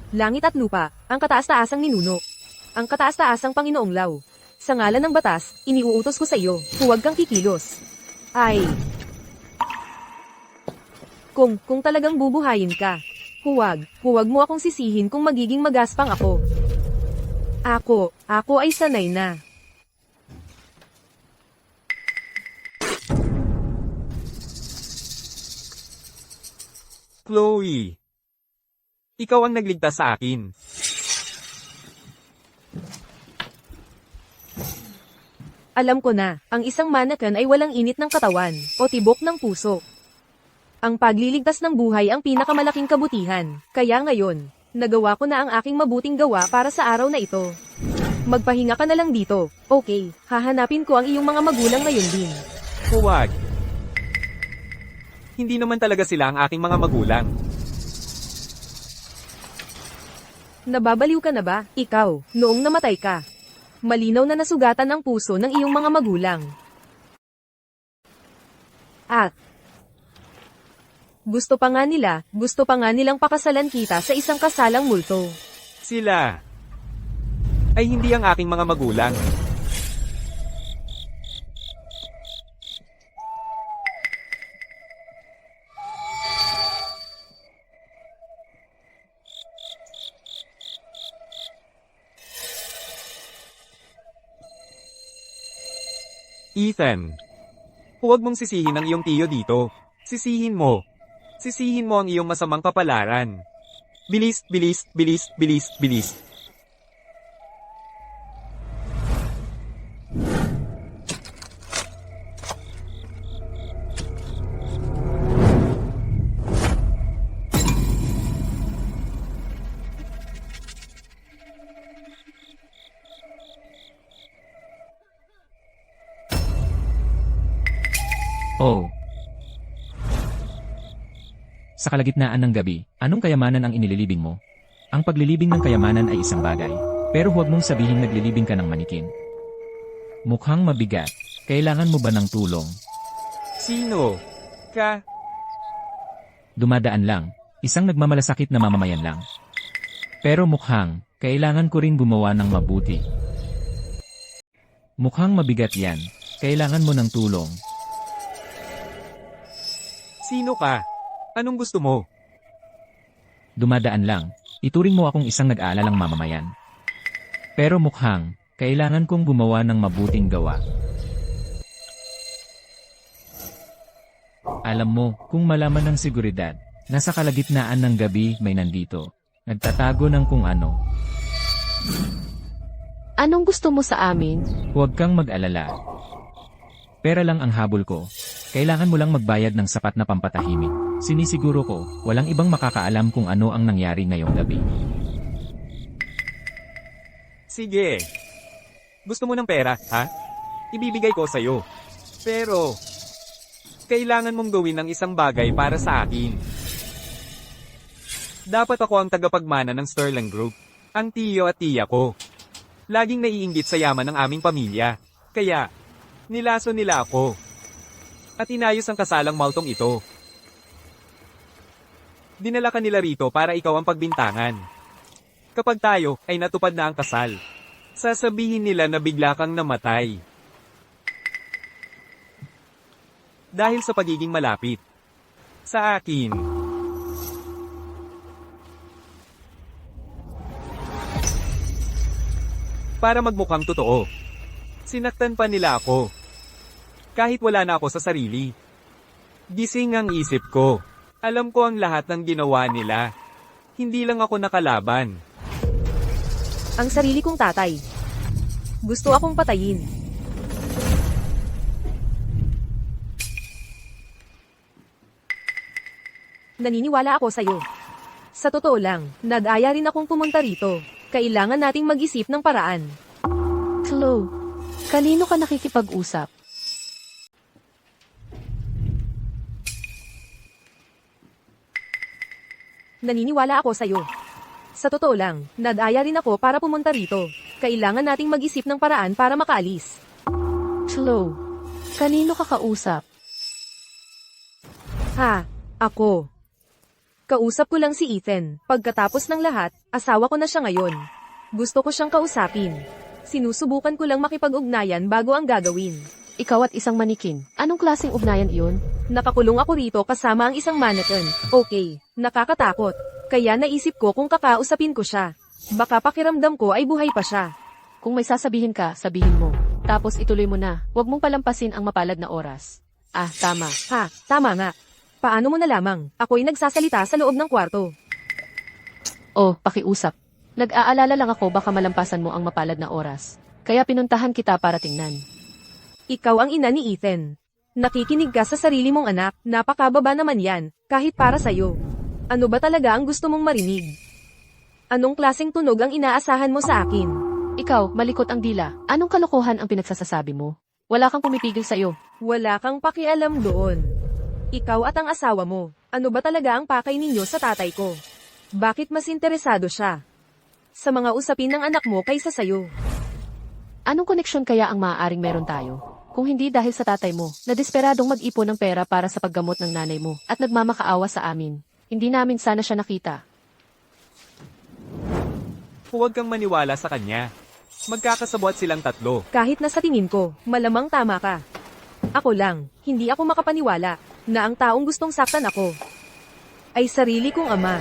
Langit at lupa, ang kataas-taasang ninuno. Ang kataas-taasang Panginoong Law. Sa ngalan ng batas, iniuutos ko sa iyo, huwag kang kikilos. Ay. Kung talagang bubuhayin ka, huwag mo akong sisihin kung magiging magaspang ako. Ako ay sanay na. Chloe. Ikaw ang nagligtas sa akin. Alam ko na, ang isang mannequin ay walang init ng katawan, o tibok ng puso. Ang pagliligtas ng buhay ang pinakamalaking kabutihan, kaya ngayon, nagawa ko na ang aking mabuting gawa para sa araw na ito. Magpahinga ka na lang dito, okay, hahanapin ko ang iyong mga magulang ngayon din. Huwag. Hindi naman talaga sila ang aking mga magulang. Nababaliw ka na ba, ikaw, noong namatay ka? Malinaw na nasugatan ang puso ng iyong mga magulang. At gusto pa nga nilang pakasalan kita sa isang kasalang multo. Sila ay hindi ang aking mga magulang. Ethan, huwag mong sisihin ang iyong tiyo dito. Sisihin mo ang iyong masamang kapalaran. Bilis, bilis, bilis, bilis, bilis. Oh. Sa kalagitnaan ng gabi, anong kayamanan ang inililibing mo? Ang paglilibing ng kayamanan ay isang bagay, pero huwag mong sabihin naglilibing ka ng manikin. Mukhang mabigat. Kailangan mo ba ng tulong? Sino? Ka? Dumadaan lang. Isang nagmamalasakit na mamamayan lang. Pero mukhang, kailangan ko rin gumawa ng mabuti. Mukhang mabigat yan. Kailangan mo ng tulong. Sino ka? Anong gusto mo? Dumadaan lang. Ituring mo akong isang nag-aalalang mamamayan. Pero mukhang, kailangan kong gumawa ng mabuting gawa. Alam mo, kung malaman ng seguridad, nasa kalagitnaan ng gabi may nandito. Nagtatago ng kung ano. Anong gusto mo sa amin? Huwag kang mag-alala. Pera lang ang habol ko. Kailangan mo lang magbayad ng sapat na pampatahimik. Sinisiguro ko, walang ibang makakaalam kung ano ang nangyari ngayong gabi. Sige. Gusto mo ng pera, ha? Ibibigay ko sa'yo. Pero, kailangan mong gawin ng isang bagay para sa akin. Dapat ako ang tagapagmana ng Sterling Group. Ang tiyo at tiya ko. Laging naiinggit sa yaman ng aming pamilya. Kaya, nilaso nila ako. At inayos ang kasalang maltong ito. Dinala ka nila rito para ikaw ang pagbintangan. Kapag tayo ay natupad na ang kasal, sasabihin nila na bigla kang namatay. Dahil sa pagiging malapit sa akin. Para magmukhang totoo. Sinaktan pa nila ako. Kahit wala na ako sa sarili. Gising ang isip ko. Alam ko ang lahat ng ginawa nila. Hindi lang ako nakalaban. Ang sarili kong tatay. Gusto akong patayin. Naniniwala ako sa'yo. Sa totoo lang, nag-aya rin akong pumunta rito. Kailangan nating mag-isip ng paraan. Chloe, kanino ka nakikipag-usap? Naniniwala ako sa'yo. Sa totoo lang, nag-aya rin ako para pumunta rito. Kailangan nating mag-isip ng paraan para makaalis. Chloe, kanino ka kausap? Ha, ako. Kausap ko lang si Ethan. Pagkatapos ng lahat, asawa ko na siya ngayon. Gusto ko siyang kausapin. Sinusubukan ko lang makipag-ugnayan bago ang gagawin. Ikaw at isang manikin. Anong klaseng ugnayan iyon? Nakakulong ako rito kasama ang isang mannequin. Okay, nakakatakot. Kaya naisip ko kung kakausapin ko siya. Baka pakiramdam ko ay buhay pa siya. Kung may sasabihin ka, sabihin mo. Tapos ituloy mo na. Huwag mong palampasin ang mapalad na oras. Ah, tama. Ha, tama nga. Paano mo nalamang? Ako'y nagsasalita sa loob ng kwarto. Oh, pakiusap. Nag-aalala lang ako baka malampasan mo ang mapalad na oras. Kaya pinuntahan kita para tingnan. Ikaw ang ina ni Ethan. Nakikinig ka sa sarili mong anak, napakababa naman yan, kahit para sa'yo. Ano ba talaga ang gusto mong marinig? Anong klaseng tunog ang inaasahan mo sa akin? Ikaw, malikot ang dila. Anong kalokohan ang pinagsasasabi mo? Wala kang pumipigil sa'yo. Wala kang pakialam doon. Ikaw at ang asawa mo, ano ba talaga ang pakay ninyo sa tatay ko? Bakit mas interesado siya sa mga usapin ng anak mo kaysa sa'yo? Anong koneksyon kaya ang maaaring meron tayo? Kung hindi dahil sa tatay mo, na desperadong mag-ipon ng pera para sa paggamot ng nanay mo, at nagmamakaawa sa amin. Hindi namin sana siya nakita. Huwag kang maniwala sa kanya. Magkakasabwat silang tatlo. Kahit na sa tingin ko, malamang tama ka. Ako lang, hindi ako makapaniwala na ang taong gustong saktan ako ay sarili kong ama.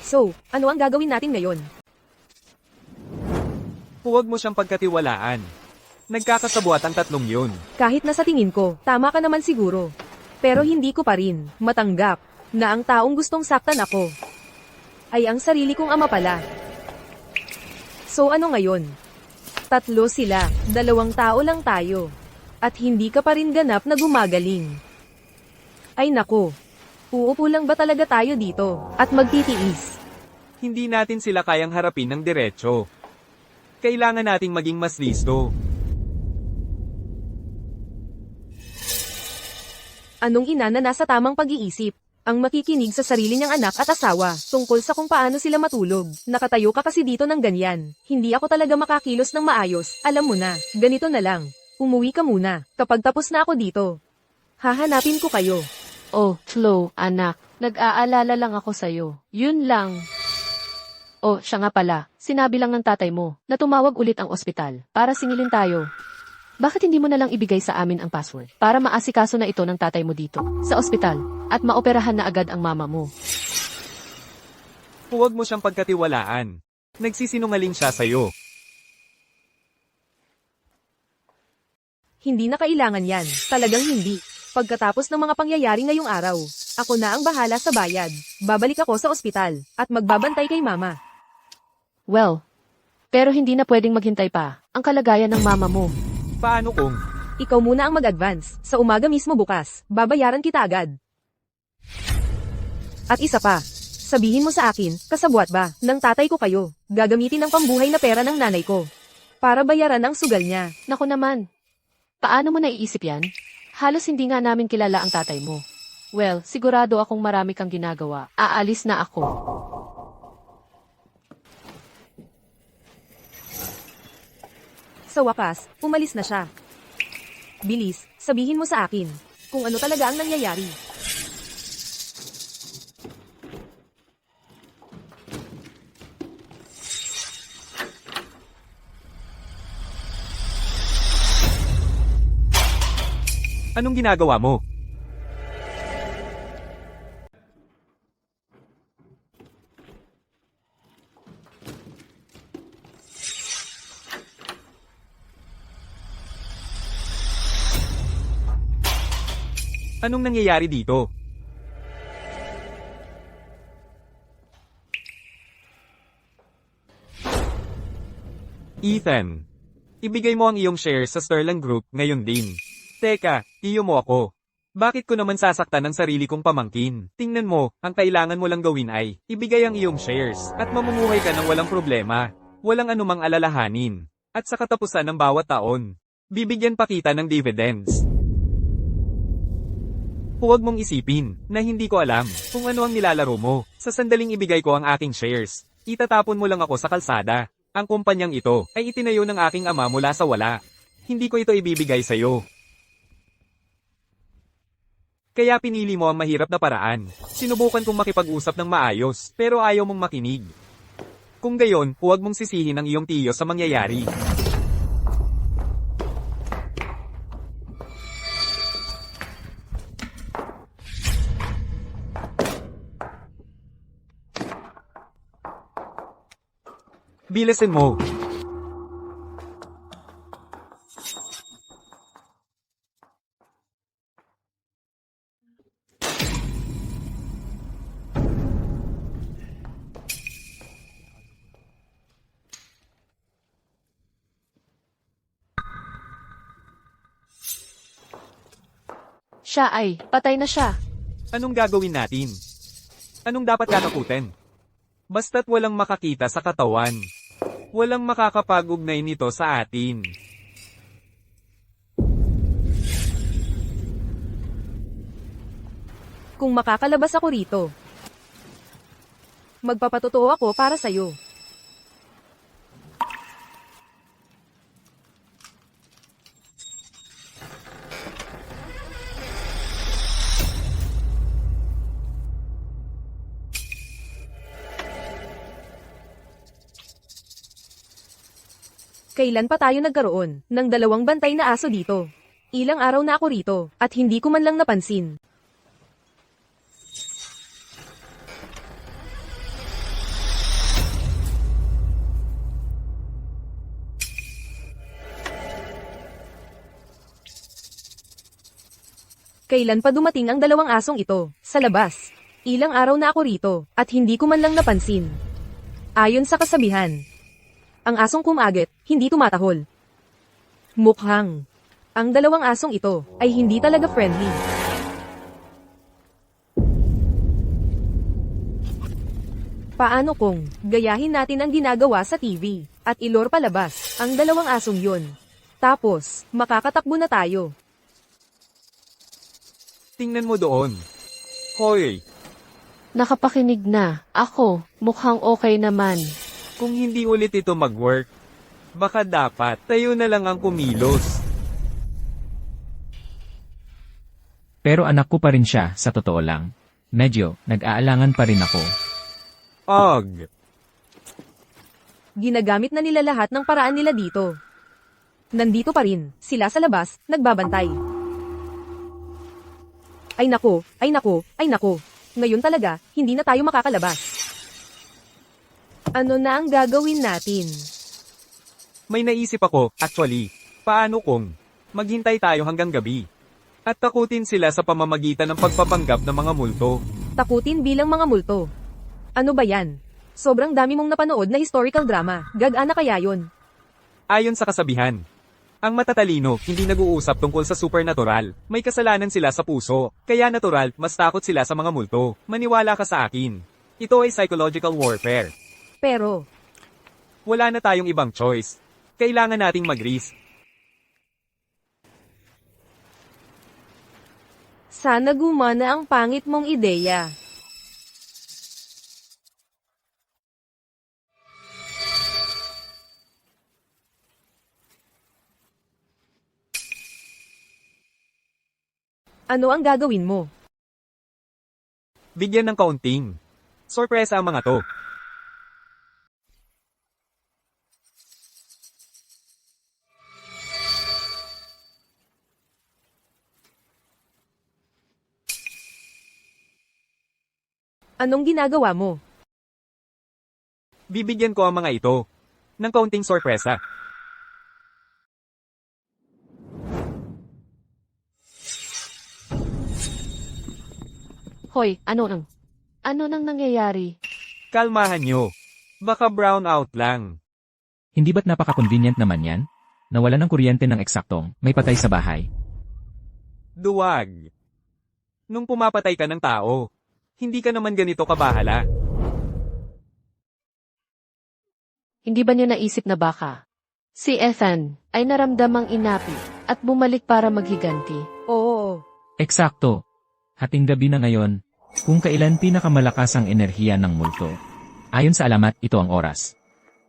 So, ano ang gagawin natin ngayon? Huwag mo siyang pagkatiwalaan. Nagkakasabwat ang tatlong yun. Kahit na sa tingin ko, tama ka naman siguro. Pero hindi ko pa rin matanggap na ang taong gustong saktan ako ay ang sarili kong ama pala. So ano ngayon? Tatlo sila, 2 tao lang tayo. At hindi ka pa rin ganap na gumagaling. Ay nako, uupo lang ba talaga tayo dito at magtitiis? Hindi natin sila kayang harapin ng diretso. Kailangan nating maging mas listo. Anong ina na nasa tamang pag-iisip? Ang makikinig sa sarili niyang anak at asawa, tungkol sa kung paano sila matulog. Nakatayo ka kasi dito ng ganyan. Hindi ako talaga makakilos ng maayos, alam mo na. Ganito na lang. Umuwi ka muna. Kapag tapos na ako dito, hahanapin ko kayo. Oh, Chloe, anak. Nag-aalala lang ako sa'yo. Yun lang. Oh, siya nga pala. Sinabi lang ng tatay mo na tumawag ulit ang ospital para singilin tayo. Bakit hindi mo na lang ibigay sa amin ang password para maasikaso na ito ng tatay mo dito sa ospital at maoperahan na agad ang mama mo? Huwag mo siyang pagkatiwalaan. Nagsisinungaling siya sa'yo. Hindi na kailangan yan. Talagang hindi. Pagkatapos ng mga pangyayari ngayong araw, ako na ang bahala sa bayad. Babalik ako sa ospital at magbabantay kay mama. Well, pero hindi na pwedeng maghintay pa ang kalagayan ng mama mo. Paano kung Ikaw muna ang mag-advance. Sa umaga mismo bukas, babayaran kita agad. At isa pa, sabihin mo sa akin, kasabwat ba, ng tatay ko kayo, gagamitin ang pambuhay na pera ng nanay ko para bayaran ang sugal niya. Naku naman. Paano mo naiisip yan? Halos hindi nga namin kilala ang tatay mo. Well, sigurado akong marami kang ginagawa. Aalis na ako. Sa wakas, umalis na siya. Bilis, sabihin mo sa akin, kung ano talaga ang nangyayari. anong ginagawa mo? Anong nangyayari dito? Ethan, ibigay mo ang iyong shares sa Sterling Group ngayon din. Teka, iyo mo ako. Bakit ko naman sasaktan ang sarili kong pamangkin? Tingnan mo, ang kailangan mo lang gawin ay, ibigay ang iyong shares, at mamumuhay ka ng walang problema. Walang anumang alalahanin. At sa katapusan ng bawat taon, bibigyan pa kita ng dividends. Huwag mong isipin na hindi ko alam kung ano ang nilalaro mo. Sa sandaling ibigay ko ang aking shares, itatapon mo lang ako sa kalsada. Ang kumpanyang ito ay itinayo ng aking ama mula sa wala. Hindi ko ito ibibigay sa'yo. Kaya pinili mo ang mahirap na paraan. Sinubukan kong makipag-usap ng maayos, pero ayaw mong makinig. Kung gayon, huwag mong sisihin ang iyong tiyo sa mangyayari. Bilisin mo. Siya ay, patay na siya. Anong gagawin natin? Anong dapat katakutin? Basta't walang makakita sa katawan. Walang makakapag-ugnay nito sa atin. Kung makakalabas ako rito, magpapatotoo ako para sa'yo. Kailan pa tayo nagkaroon ng 2 bantay na aso dito? Ilang araw na ako rito, at hindi ko man lang napansin. Kailan pa dumating ang 2 asong ito, sa labas? Ilang araw na ako rito, at hindi ko man lang napansin. Ayon sa kasabihan, ang asong kumagit, hindi tumatahol. Mukhang, ang 2 asong ito, ay hindi talaga friendly. Paano kung, gayahin natin ang ginagawa sa TV, at ilor palabas, ang 2 asong yun? Tapos, makakatakbo na tayo. Tingnan mo doon. Hoy, Nakapakinig na. Ako, mukhang okay naman. kung hindi ulit ito mag-work, baka dapat tayo na lang ang kumilos. Pero anak ko pa rin siya, sa totoo lang. Medyo, nag-aalangan pa rin ako. Og, Ginagamit na nila lahat ng paraan nila dito. Nandito pa rin, sila sa labas, nagbabantay. Ay nako, ay nako, ay nako. Ngayon talaga, hindi na tayo makakalabas. Ano na ang gagawin natin? may naisip ako, actually. Paano kung maghintay tayo hanggang gabi? At takutin sila sa pamamagitan ng pagpapanggap ng mga multo. Takutin bilang mga multo. Ano ba yan? Sobrang dami mong napanood na historical drama. Gag-ana kaya yun? Ayon sa kasabihan, ang matatalino hindi nag-uusap tungkol sa supernatural. May kasalanan sila sa puso, kaya natural, mas takot sila sa mga multo. Maniwala ka sa akin. Ito ay psychological warfare. Pero, Wala na tayong ibang choice. Kailangan nating mag-risk. sana gumana ang pangit mong ideya. Ano ang gagawin mo? Bigyan ng kaunting sorpresa ang mga to. Anong ginagawa mo? Bibigyan ko ang mga ito ng kaunting sorpresa. Hoy, ano nang nangyayari? Kalmahan nyo. Baka brown out lang. Hindi ba't napaka-convenient naman yan? Nawala ng kuryente ng eksaktong, may patay sa bahay. Duwag. Nung pumapatay ka ng tao, hindi ka naman ganito kabahala. Hindi ba niyo naisip na baka si Ethan ay naramdamang inapi at bumalik para maghiganti? Oo. Eksakto. Hating gabi na ngayon, kung kailan pinakamalakas ang enerhiya ng multo. Ayon sa alamat, ito ang oras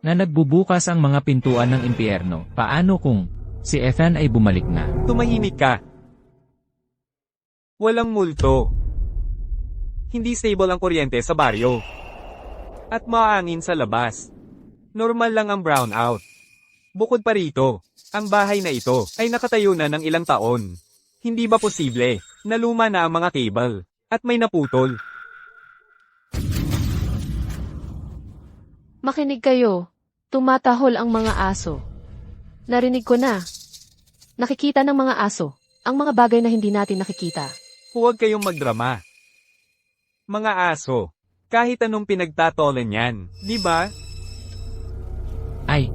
na nagbubukas ang mga pintuan ng impyerno. Paano kung si Ethan ay bumalik na? Tumahimik ka. Walang multo. Hindi stable ang kuryente sa baryo. At maangin sa labas. Normal lang ang brownout. Bukod pa rito, ang bahay na ito ay nakatayo na ng ilang taon. Hindi ba posible na luma na ang mga cable at may naputol? Makinig kayo. Tumatahol ang mga aso. Narinig ko na. Nakikita ng mga aso ang mga bagay na hindi natin nakikita. Huwag kayong magdrama. Mga aso, kahit anong pinagtatolan yan, di ba? Ay!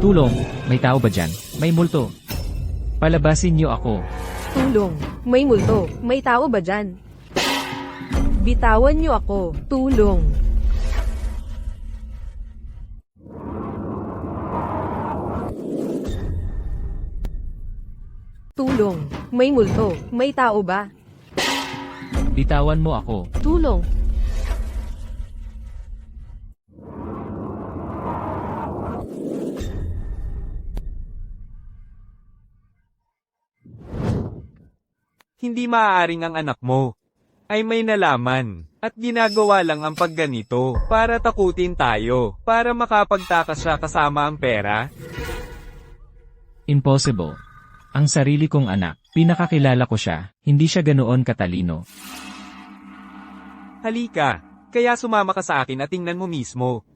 Tulong! May tao ba dyan? May multo! Palabasin niyo ako! Tulong. May multo. May tao ba dyan? Bitawan niyo ako. Tulong. Tulong. May multo. May tao ba? Bitawan mo ako! Tulong. Hindi maaaring ang anak mo ay may nalaman at ginagawa lang ang pagganito para takutin tayo para makapagtakas siya kasama ang pera. Impossible. Ang sarili kong anak, pinakakilala ko siya, hindi siya ganoon katalino. Halika, kaya sumama ka sa akin at tingnan mo mismo.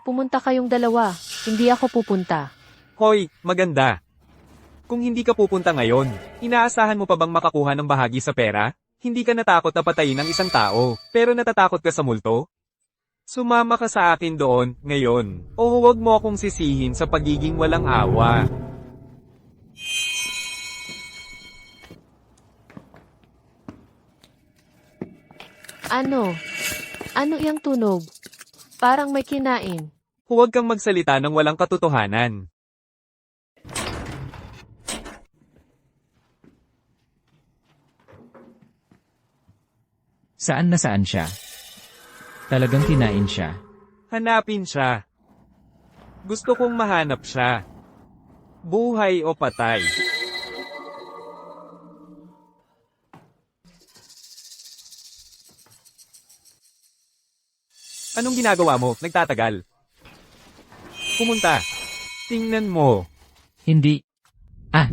Pumunta kayong dalawa. Hindi ako pupunta. Hoy, maganda. Kung hindi ka pupunta ngayon, inaasahan mo pa bang makakuha ng bahagi sa pera? Hindi ka natakot na patayin ng isang tao, pero natatakot ka sa multo? Sumama ka sa akin doon, ngayon, o huwag mo akong sisihin sa pagiging walang awa. Ano? Ano iyang tunog? Parang may kinain. Huwag kang magsalita ng walang katotohanan. Saan na saan siya? Talagang kinain siya. Hanapin siya. Gusto kong mahanap siya. Buhay o patay. Anong ginagawa mo? Nagtatagal. Pumunta. Tingnan mo. Hindi. Ah!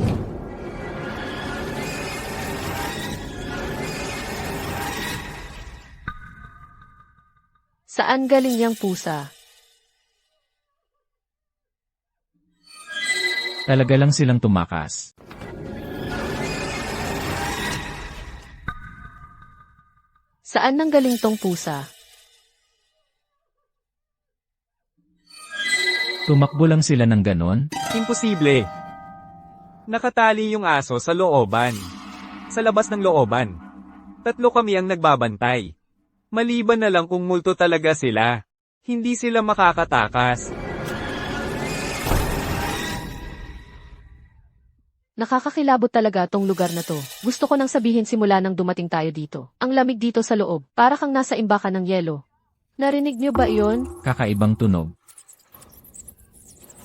Saan galing yang pusa? Talaga lang silang tumakas. Saan nang galing tong pusa? Tumakbo lang sila ng ganon? Imposible. Nakatali yung aso sa looban. Sa labas ng looban. 3 kami ang nagbabantay. Maliban na lang kung multo talaga sila. Hindi sila makakatakas. Nakakakilabot talaga tong lugar na to. Gusto ko nang sabihin simula nang dumating tayo dito. Ang lamig dito sa loob, para kang nasa imbakan ng yelo. Narinig niyo ba iyon? Kakaibang tunog.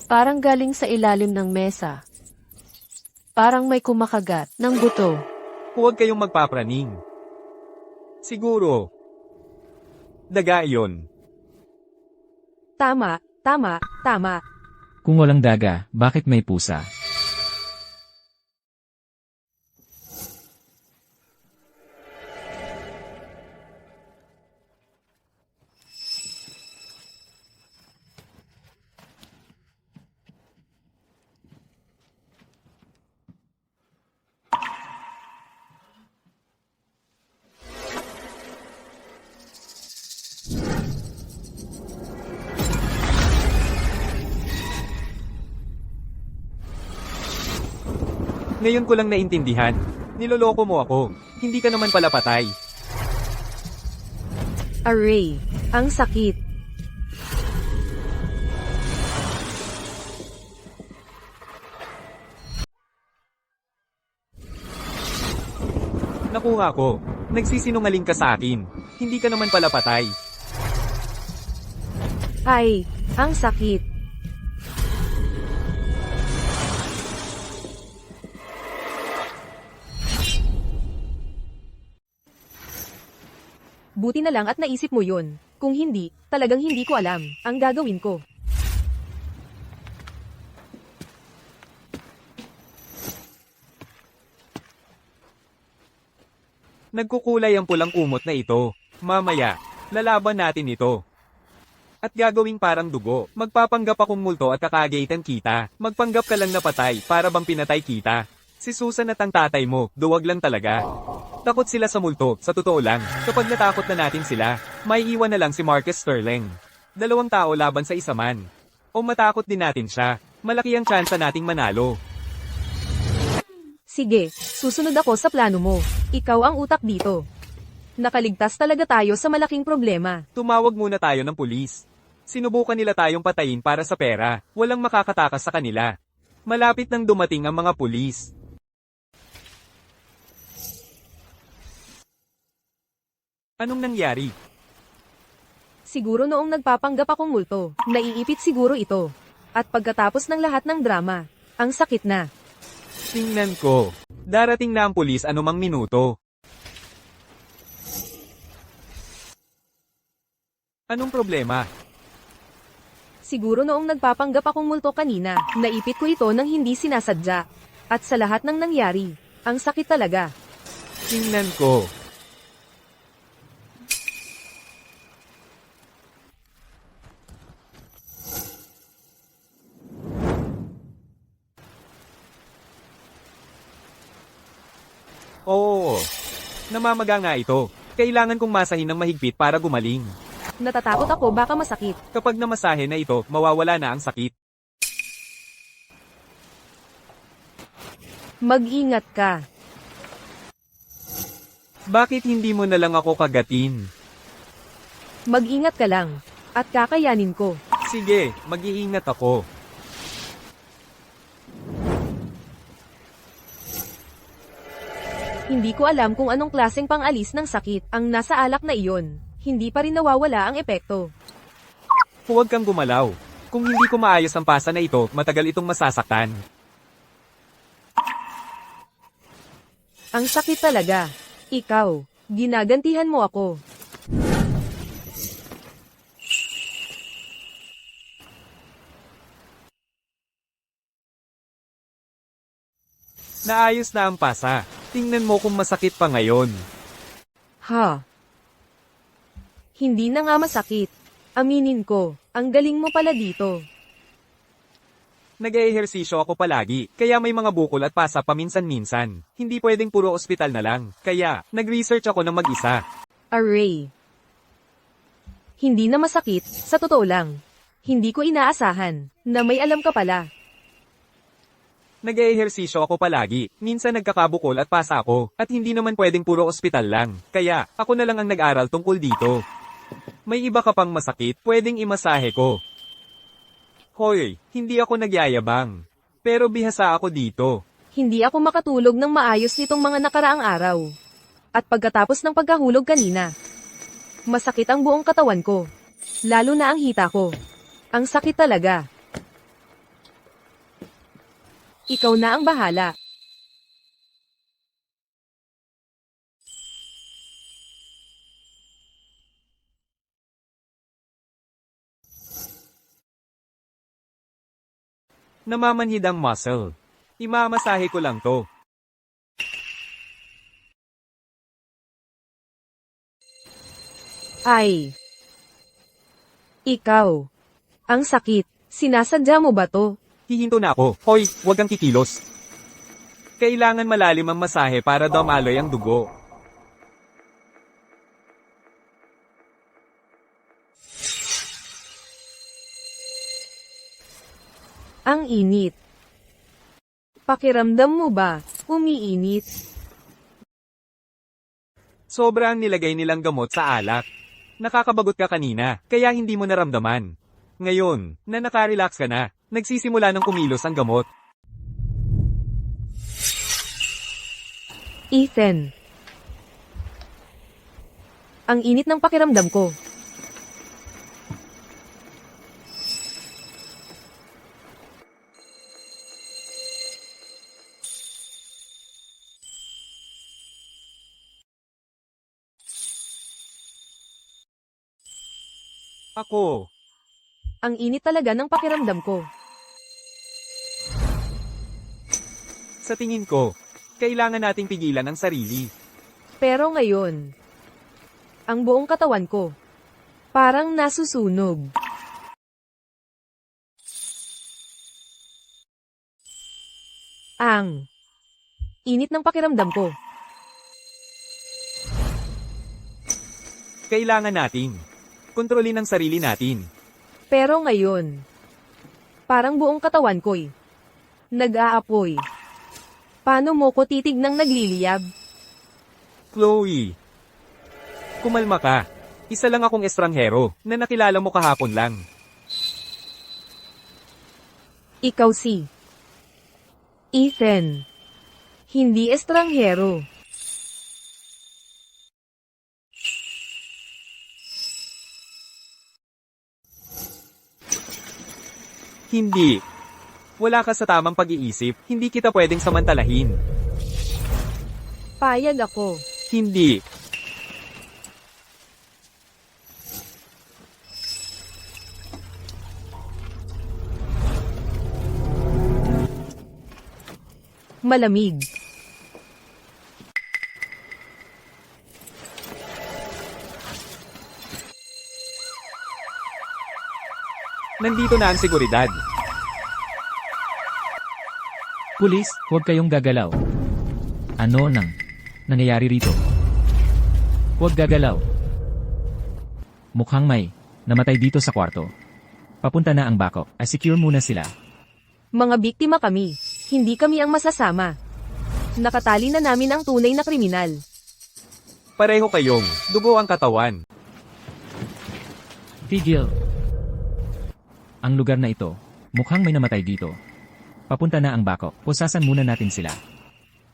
Parang galing sa ilalim ng mesa. Parang may kumakagat ng buto. Huwag kayong magpapraning. Siguro. Daga yun. Tama, tama, tama. Kung walang daga, bakit may pusa? Ngayon ko lang naintindihan. Niloloko mo ako. Hindi ka naman pala patay. Aray, ang sakit. Nakuha ko. Nagsisinungaling ka sa akin. Hindi ka naman pala patay. Ay, ang sakit. Buti na lang at naisip mo yun. Kung hindi, talagang hindi ko alam ang gagawin ko. Nagkukulay ang pulang kumot na ito. Mamaya, lalaban natin ito. At gagawing parang dugo. Magpapanggap akong multo at kakagaitan kita. Magpanggap ka lang na patay para bang pinatay kita. Si Susan at ang tatay mo, duwag lang talaga. Takot sila sa multo, sa totoo lang. Kapag natakot na natin sila, may iwan na lang si Marcus Sterling. 2 tao laban sa isa man. O matakot din natin siya. Malaki ang tsansa nating manalo. Sige, susunod ako sa plano mo. Ikaw ang utak dito. Nakaligtas talaga tayo sa malaking problema. Tumawag muna tayo ng pulis. Sinubukan nila tayong patayin para sa pera. Walang makakatakas sa kanila. Malapit nang dumating ang mga pulis. Anong nangyari? Siguro noong nagpapanggap akong multo, naiipit siguro ito. At pagkatapos ng lahat ng drama, ang sakit na. Tingnan ko. Darating na ang pulis anumang minuto. Anong problema? Siguro noong nagpapanggap akong multo kanina, naipit ko ito nang hindi sinasadya. At sa lahat ng nangyari, ang sakit talaga. Tingnan ko. Oo. Namamaga nga ito. Kailangan kong masahin ng mahigpit para gumaling. Natatakot ako baka masakit. Kapag namasahe na ito, mawawala na ang sakit. Mag-ingat ka. Bakit hindi mo na lang ako kagatin? Mag-ingat ka lang. At kakayanin ko. Sige, mag-iingat ako. Hindi ko alam kung anong klaseng pangalis ng sakit ang nasa alak na iyon. Hindi pa rin nawawala ang epekto. Huwag kang gumalaw. Kung hindi ko maayos ang pasa na ito, matagal itong masasaktan. Ang sakit talaga. Ikaw, ginagantihan mo ako. Naayos na ang pasa. Tingnan mo kung masakit pa ngayon. Ha? Hindi na nga masakit. Aminin ko, ang galing mo pala dito. Nag-eehersisyo ako palagi, kaya may mga bukol at pasa paminsan-minsan. Hindi pwedeng puro ospital na lang, kaya nag-research ako ng mag-isa. Array. Hindi na masakit, sa totoo lang. Hindi ko inaasahan, na may alam ka pala. Nag-eehersisyo ako palagi, minsan nagkakabukol at pasa ako, at hindi naman pwedeng puro ospital lang, kaya ako na lang ang nag-aral tungkol dito. May iba ka pang masakit, pwedeng imasahe ko. Hoy, hindi ako nagyayabang. Pero bihasa ako dito. Hindi ako makatulog ng maayos nitong mga nakaraang araw. At pagkatapos ng pagkahulog kanina, masakit ang buong katawan ko. Lalo na ang hita ko. Ang sakit talaga. Ikaw na ang bahala. Namamanhid ang muscle. Imamasahe ko lang to. Ay. Ikaw. Ang sakit. Sinasadya mo ba to? Hihinto na ako. Hoy, huwag kang kikilos. Kailangan malalim ang masahe para dumaloy ang dugo. Ang init. Pakiramdam mo ba, umiinit? Sobra ang nilagay nilang gamot sa alak. Nakakabagot ka kanina, kaya hindi mo naramdaman. Ngayon, na nakarelax ka na, nagsisimula ng kumilos ang gamot. Ethan. Ang init ng pakiramdam ko. Ako. Ang init talaga ng pakiramdam ko. Sa tingin ko, kailangan nating pigilan ang sarili. Pero ngayon, ang buong katawan ko, parang nasusunog. Ang init ng pakiramdam ko. Kailangan nating kontrolin ang sarili natin. Pero ngayon, parang buong katawan ko'y nag-aapoy. Paano mo ko titignang nagliliyab? Chloe. Kumalma ka. Isa lang akong estranghero na nakilala mo kahapon lang. Ikaw si Ethan. Hindi estranghero. Hindi. Wala ka sa tamang pag-iisip, hindi kita pwedeng samantalahin. Payag ako. Hindi. Malamig. Nandito na ang seguridad. Pulis, huwag kayong gagalaw. Ano nang nangyayari rito? Huwag gagalaw. Mukhang may namatay dito sa kwarto. Papunta na ang backup. Secure muna sila. Mga biktima kami. Hindi kami ang masasama. Nakatali na namin ang tunay na kriminal. Pareho kayong dugo ang katawan. Tigil. Ang lugar na ito, mukhang may namatay dito. Papunta na ang backup. Pusasan muna natin sila.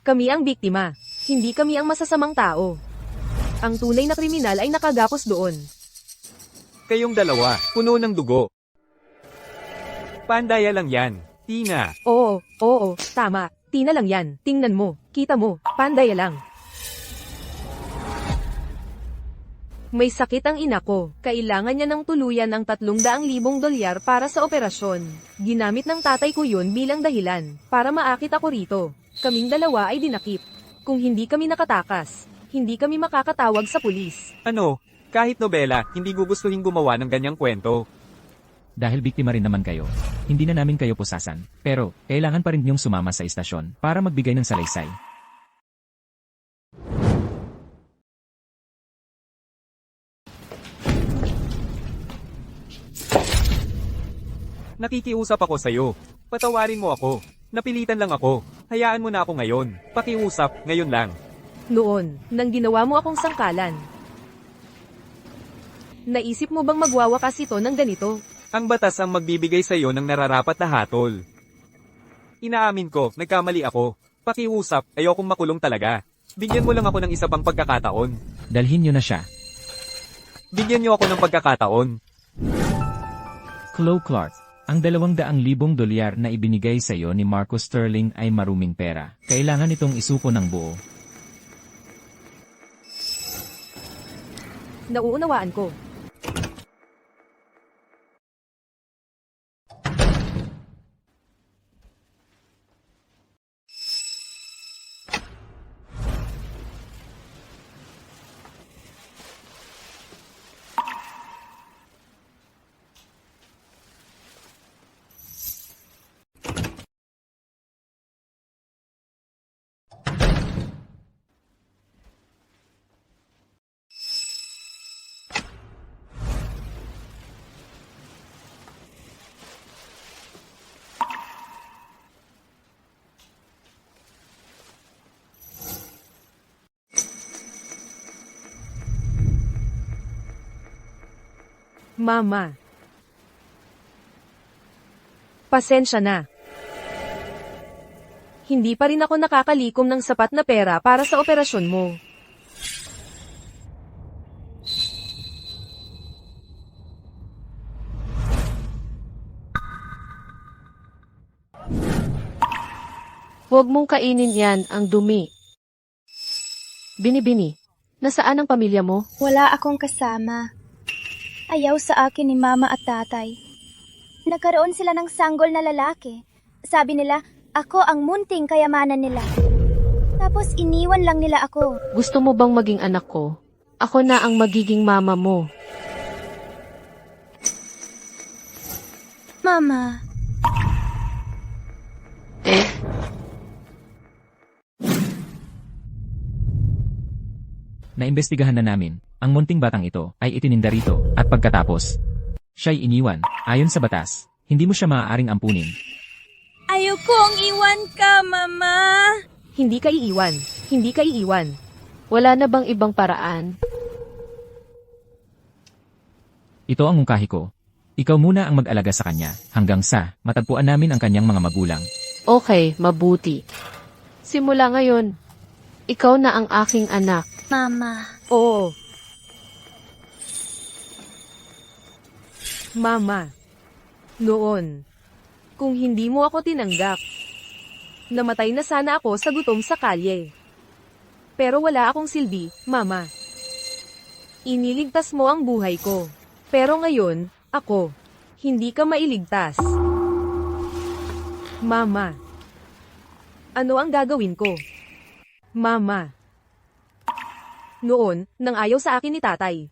Kami ang biktima. Hindi kami ang masasamang tao. Ang tunay na kriminal ay nakagapos doon. Kayong dalawa, puno ng dugo. Pandaya lang yan, Tina. Oo, tama. Tina lang yan. Tingnan mo, kita mo, pandaya lang. May sakit ang ina ko. Kailangan niya ng tuluyan ang 300,000 dolyar para sa operasyon. Ginamit ng tatay ko yun bilang dahilan para maakit ako rito. Kaming dalawa ay dinakip. Kung hindi kami nakatakas, hindi kami makakatawag sa pulis. Ano, kahit nobela, hindi gugustuhin gumawa ng ganyang kwento. Dahil biktima rin naman kayo, hindi na namin kayo pusasan. Pero, kailangan pa rin niyong sumama sa istasyon para magbigay ng salaysay. Nakikiusap ako sa'yo. Patawarin mo ako. Napilitan lang ako. Hayaan mo na ako ngayon. Pakiusap, ngayon lang. Noon, nang ginawa mo akong sangkalan. Naisip mo bang magwawakas ito ng ganito? Ang batas ang magbibigay sa'yo ng nararapat na hatol. Inaamin ko, nagkamali ako. Pakiusap, ayokong makulong talaga. Bigyan mo lang ako ng isa pang pagkakataon. Dalhin niyo na siya. Bigyan niyo ako ng pagkakataon. Chloe Clark, ang 200,000 dolyar na ibinigay sa iyo ni Marcus Sterling ay maruming pera. Kailangan itong isuko ng buo. Nauunawaan ko. Mama. Pasensya na. Hindi pa rin ako nakakalikom ng sapat na pera para sa operasyon mo. Huwag mong kainin yan, ang dumi. Bini-bini, nasaan ang pamilya mo? Wala akong kasama. Ayaw sa akin ni mama at tatay. Nagkaroon sila ng sanggol na lalaki. Sabi nila, ako ang munting kayamanan nila. Tapos iniwan lang nila ako. Gusto mo bang maging anak ko? Ako na ang magiging mama mo. Mama, Naimbestigahan na namin, ang munting batang ito ay itininda rito at pagkatapos, siya'y iniwan. Ayon sa batas, hindi mo siya maaaring ampunin. ayokong iwan ka, Mama. Hindi ka iiwan. Hindi ka iiwan. Wala na bang ibang paraan? Ito ang mungkahi ko. Ikaw muna ang mag-alaga sa kanya hanggang sa matagpuan namin ang kanyang mga magulang. Okay, mabuti. Simula ngayon, ikaw na ang aking anak. Mama, Oo. Mama. Noon. Kung hindi mo ako tinanggap, namatay na sana ako sa gutom sa kalye. Pero wala akong silbi, Mama. Iniligtas mo ang buhay ko. Pero ngayon, ako, hindi ka mailigtas. Mama. Ano ang gagawin ko? Mama. Noon, nang ayaw sa akin ni tatay.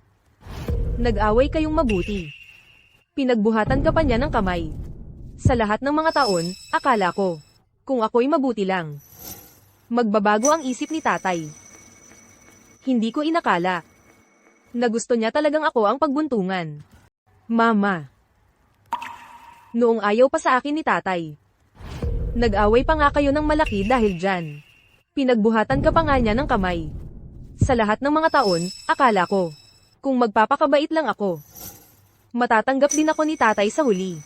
Nag-away kayong mabuti. Pinagbuhatan ka pa niya ng kamay. Sa lahat ng mga taon, akala ko, kung ako'y mabuti lang, magbabago ang isip ni tatay. Hindi ko inakala na gusto niya talagang ako ang pagbuntungan. Mama. Noong ayaw pa sa akin ni tatay, nag-away pa nga kayo ng malaki dahil dyan. Pinagbuhatan ka pa nga niya ng kamay. Sa lahat ng mga taon, akala ko, kung magpapakabait lang ako, matatanggap din ako ni tatay sa huli.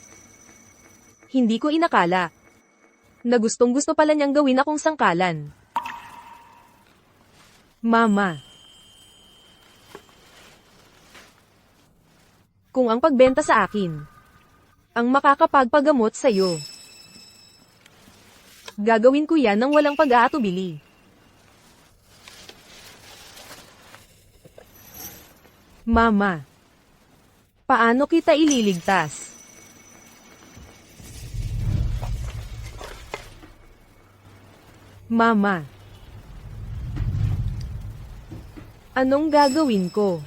Hindi ko inakala na gustong gusto pala niyang gawin akong sangkalan. Mama. Kung ang pagbenta sa akin ang makakapagpagamot sa'yo, gagawin ko yan ng walang pag-aatubili. Mama. Paano kita ililigtas? Mama. Anong gagawin ko?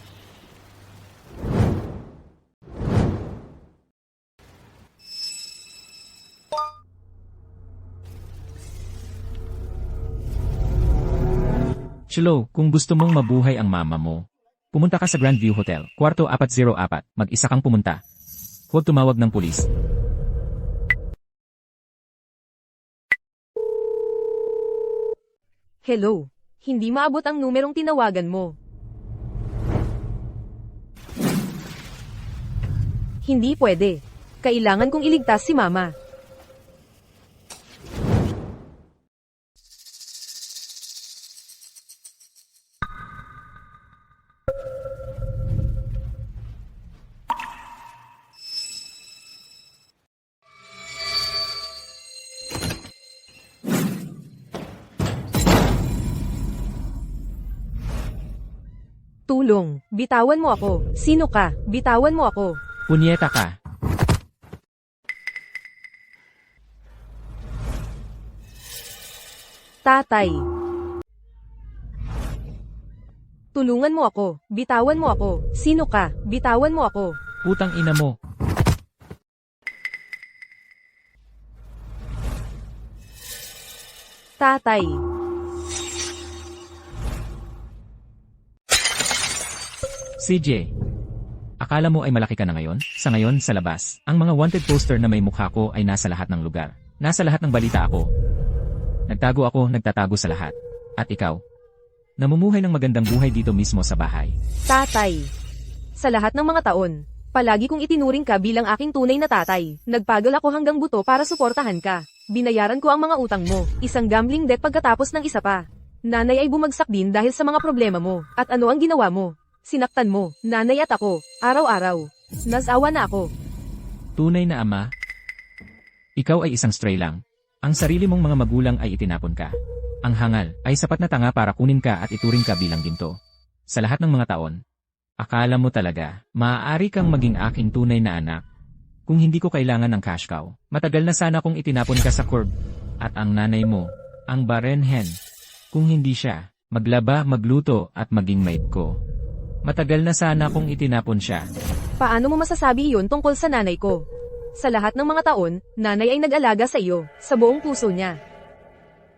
Chilo, kung gusto mong mabuhay ang mama mo, pumunta ka sa Grandview Hotel, kwarto 404, mag-isa kang pumunta. Huwag tumawag ng pulis. Hello. Hindi maabot ang numerong tinawagan mo. Hindi pwede. Kailangan kong iligtas si Mama. Tulong. Bitawan mo ako. Sino ka? Bitawan mo ako. Punyeta ka. Tatay. Tulungan mo ako. Bitawan mo ako. Sino ka? Bitawan mo ako. Putang ina mo. Tatay. CJ. Akala mo ay malaki ka na ngayon? Sa ngayon, sa labas, ang mga wanted poster na may mukha ko ay nasa lahat ng lugar. Nasa lahat ng balita ako. Nagtago ako, nagtatago sa lahat. At ikaw? Namumuhay ng magandang buhay dito mismo sa bahay. Tatay. Sa lahat ng mga taon, palagi kong itinuring ka bilang aking tunay na tatay. Nagpagal ako hanggang buto para suportahan ka. Binayaran ko ang mga utang mo. Isang gambling debt pagkatapos ng isa pa. Nanay ay bumagsak din dahil sa mga problema mo. At ano ang ginawa mo? Sinaktan mo, nanay at ako, araw-araw. Nasawa na ako. Tunay na ama? Ikaw ay isang stray lang. Ang sarili mong mga magulang ay itinapon ka. Ang hangal ay sapat na tanga para kunin ka at ituring ka bilang ginto. Sa lahat ng mga taon, Akala mo talaga, maaari kang maging aking tunay na anak. Kung hindi ko kailangan ng cash cow, matagal na sana kung itinapon ka sa curb. At ang nanay mo, ang barren hen. Kung hindi siya, maglaba, magluto at maging maid ko. Matagal na sana kung itinapon siya. Paano mo masasabi iyon tungkol sa nanay ko? Sa lahat ng mga taon, nanay ay nag-alaga sa iyo, sa buong puso niya.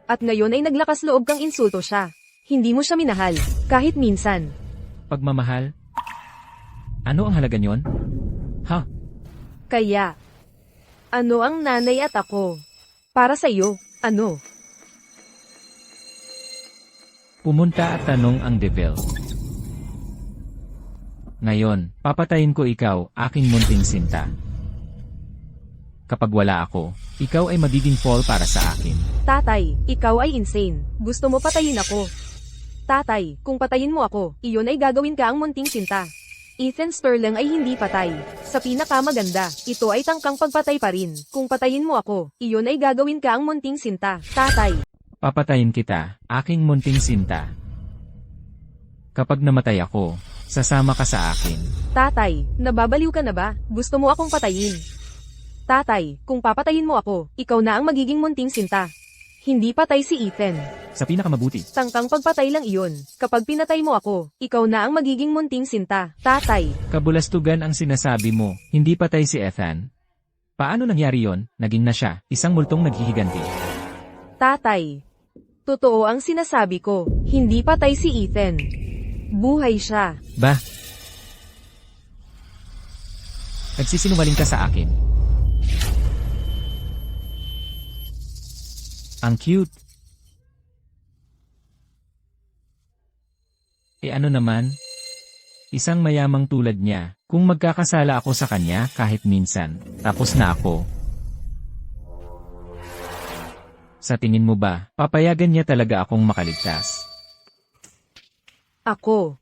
At ngayon ay naglakas loob kang insulto siya. Hindi mo siya minahal, kahit minsan. Pagmamahal? Ano ang halaga niyon? Ha? Kaya, ano ang nanay at ako? Para sa iyo, ano? Pumunta at tanong ang devil. Ngayon, papatayin ko ikaw, aking munting sinta. Kapag wala ako, ikaw ay magiging fall para sa akin. Tatay, ikaw ay insane. Gusto mo patayin ako. Tatay, kung patayin mo ako, iyon ay gagawin ka ang munting sinta. Ethan Sterling ay hindi patay. Sa pinakamaganda, ito ay tangkang pagpatay pa rin. Kung patayin mo ako, iyon ay gagawin ka ang munting sinta. Tatay, Papatayin kita, aking munting sinta. Kapag namatay ako, sasama ka sa akin. tatay, nababaliw ka na ba? Gusto mo akong patayin? Tatay, kung papatayin mo ako, ikaw na ang magiging munting sinta. Hindi patay si Ethan. Sa pinakamabuti, Tangkang pagpatay lang iyon. Kapag pinatay mo ako, ikaw na ang magiging munting sinta. Tatay, kabulastugan ang sinasabi mo, hindi patay si Ethan. Paano nangyari yon? Naging na siya, isang multong naghihiganti. tatay. Totoo ang sinasabi ko. Hindi patay si Ethan. Buhay siya. Bah! Nagsisinungaling ka sa akin. Ang cute. Ano naman? Isang mayamang tulad niya, kung magkakasala ako sa kanya kahit minsan, tapos na ako. Sa tingin mo ba, papayagan niya talaga akong makaligtas? Ako.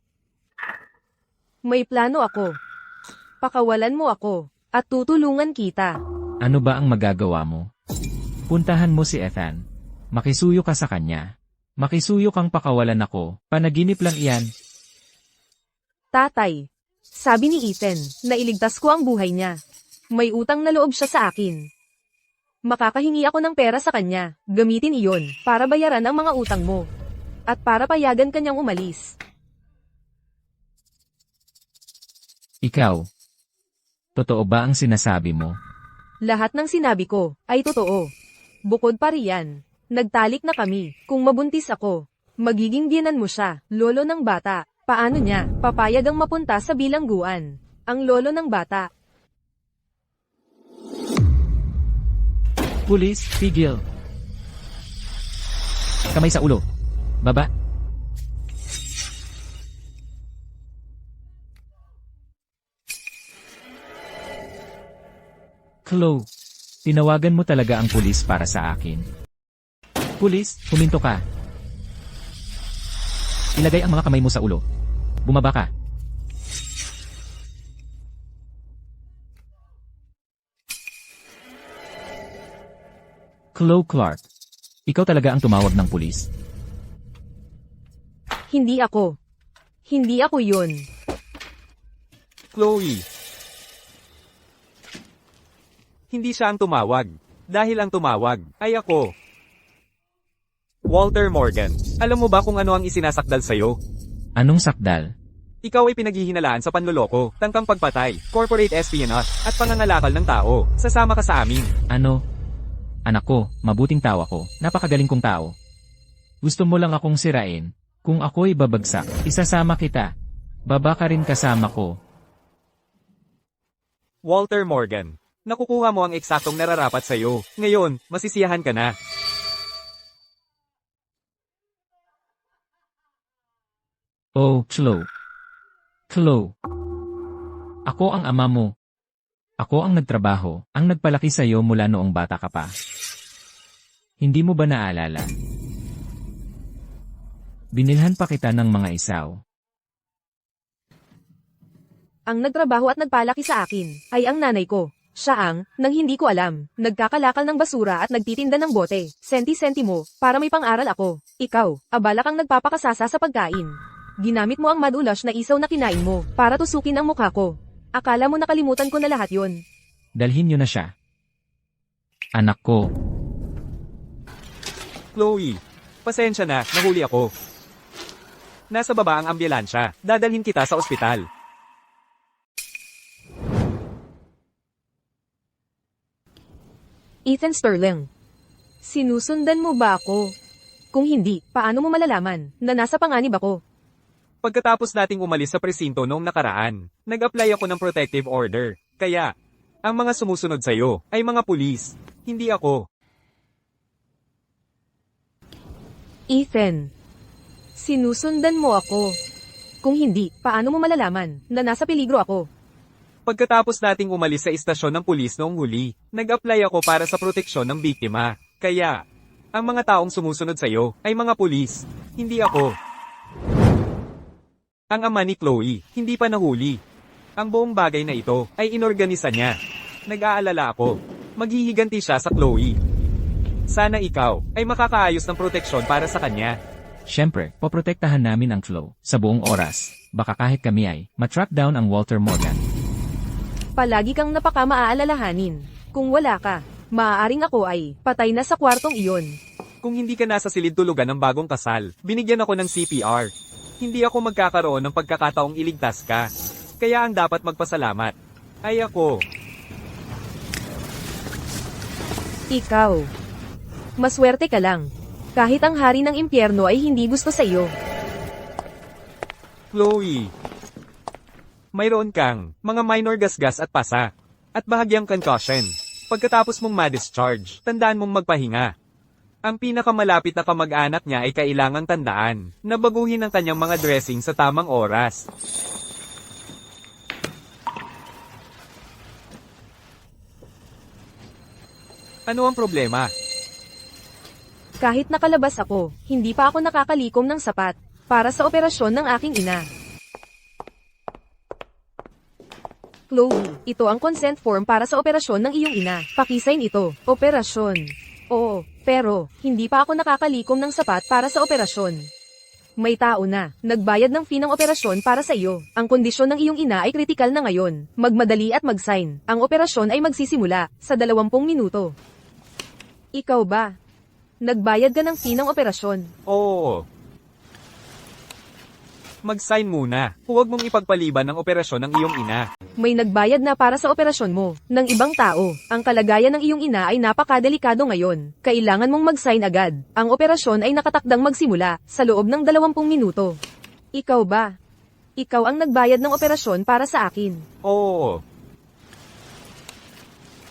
May plano ako. Pakawalan mo ako, at tutulungan kita. Ano ba ang magagawa mo? Puntahan mo si Ethan. Makisuyo ka sa kanya. Makisuyo kang pakawalan ako, panaginip lang iyan. Tatay. Sabi ni Ethan, na iligtas ko ang buhay niya. May utang na loob siya sa akin. Makakahingi ako ng pera sa kanya, gamitin iyon, para bayaran ang mga utang mo. At para payagan kanyang umalis. Ikaw. Totoo ba ang sinasabi mo? Lahat ng sinabi ko, ay totoo. Bukod pa riyan, nagtalik na kami, kung mabuntis ako. Magiging biyenan mo siya, lolo ng bata. Paano niya, papayag ang mapunta sa bilangguan? Ang lolo ng bata. Pulis, tigil. Kamay sa ulo. Baba. Chloe, tinawagan mo talaga ang pulis para sa akin. Pulis, huminto ka. Ilagay ang mga kamay mo sa ulo. Bumaba ka. Chloe Clark, ikaw talaga ang tumawag ng pulis. Hindi ako. Hindi ako yun. Chloe. Hindi siya ang tumawag. Dahil ang tumawag ay ako. Walter Morgan, alam mo ba kung ano ang isinasakdal sa'yo? Anong sakdal? Ikaw ay pinaghihinalaan sa panloloko, tangkang pagpatay, corporate espionage, at pangangalakal ng tao. Sasama ka sa amin. Ano? Anak ko, mabuting tao ako. Napakagaling kong tao. Gusto mo lang akong sirain. Kung ako'y babagsak, isasama kita. Baba ka rin kasama ko. Walter Morgan, nakukuha mo ang eksaktong nararapat sa'yo. Ngayon, masisiyahan ka na. Oh, Chloe. Chloe. Ako ang ama mo. Ako ang nagtrabaho, ang nagpalaki sa iyo mula noong bata ka pa. Hindi mo ba naalala? Binilhan pa kita ng mga isaw. Ang nagtrabaho at nagpalaki sa akin, ay ang nanay ko. Siya ang, nang hindi ko alam, nagkakalakal ng basura at nagtitinda ng bote, senti-senti mo, para may pang-aral ako. Ikaw, abala kang nagpapakasasa sa pagkain. Ginamit mo ang madulash na isaw na kinain mo para tusukin ang mukha ko. Akala mo nakalimutan ko na lahat yon. Dalhin niyo na siya. Anak ko, Chloe, pasensya na, nahuli ako. Nasa baba ang ambulansya. Dadalhin kita sa ospital. Ethan Sterling, sinusundan mo ba ako? Kung hindi, paano mo malalaman na nasa panganib ako? Pagkatapos nating umalis sa presinto noong nakaraan, nag-apply ako ng protective order. Kaya, ang mga sumusunod sa'yo ay mga pulis, hindi ako. Ethan, sinusundan mo ako. Kung hindi, paano mo malalaman na nasa peligro ako? Pagkatapos nating umalis sa istasyon ng pulis noong huli, nag-apply ako para sa proteksyon ng biktima. Kaya, ang mga taong sumusunod sa'yo ay mga pulis, hindi ako. Ang ama ni Chloe, hindi pa nahuli. Ang buong bagay na ito ay inorganisa niya. Nag-aalala ako. Maghihiganti siya sa Chloe. Sana ikaw ay makakaayos ng proteksyon para sa kanya. syempre, poprotektahan namin ang Chloe sa buong oras. Baka kahit kami ay matrack down ang Walter Morgan. Palagi kang napaka-maaalalahanin. Kung wala ka, maaaring ako ay patay na sa kwartong iyon. Kung hindi ka nasa silid tulugan ng bagong kasal, binigyan ako ng CPR. Hindi ako magkakaroon ng pagkakataong iligtas ka. Kaya ang dapat magpasalamat ay ako. Ikaw. Maswerte ka lang. Kahit ang hari ng impyerno ay hindi gusto sa iyo. Chloe. Mayroon kang mga minor gasgas at pasa. At bahagyang concussion. Pagkatapos mong ma-discharge, tandaan mong magpahinga. Ang pinakamalapit na kamag-anak niya ay kailangang tandaan na baguhin ang kanyang mga dressing sa tamang oras. Ano ang problema? Kahit nakalabas ako, hindi pa ako nakakalikom ng sapat para sa operasyon ng aking ina. Chloe, ito ang consent form para sa operasyon ng iyong ina. Pakisign ito. Operasyon. Oo, pero hindi pa ako nakakalikom ng sapat para sa operasyon. May tao na nagbayad ng fee ng operasyon para sa iyo. Ang kondisyon ng iyong ina ay kritikal na ngayon. Magmadali at mag-sign. Ang operasyon ay magsisimula sa 20 minuto. Ikaw ba? Nagbayad ka ng fee ng operasyon. Oo. Mag-sign muna. Huwag mong ipagpaliban ang operasyon ng iyong ina. May nagbayad na para sa operasyon mo ng ibang tao. Ang kalagayan ng iyong ina ay napakadelikado ngayon. Kailangan mong mag-sign agad. Ang operasyon ay nakatakdang magsimula sa loob ng 20 minuto. Ikaw ba? Ikaw ang nagbayad ng operasyon para sa akin. Oo.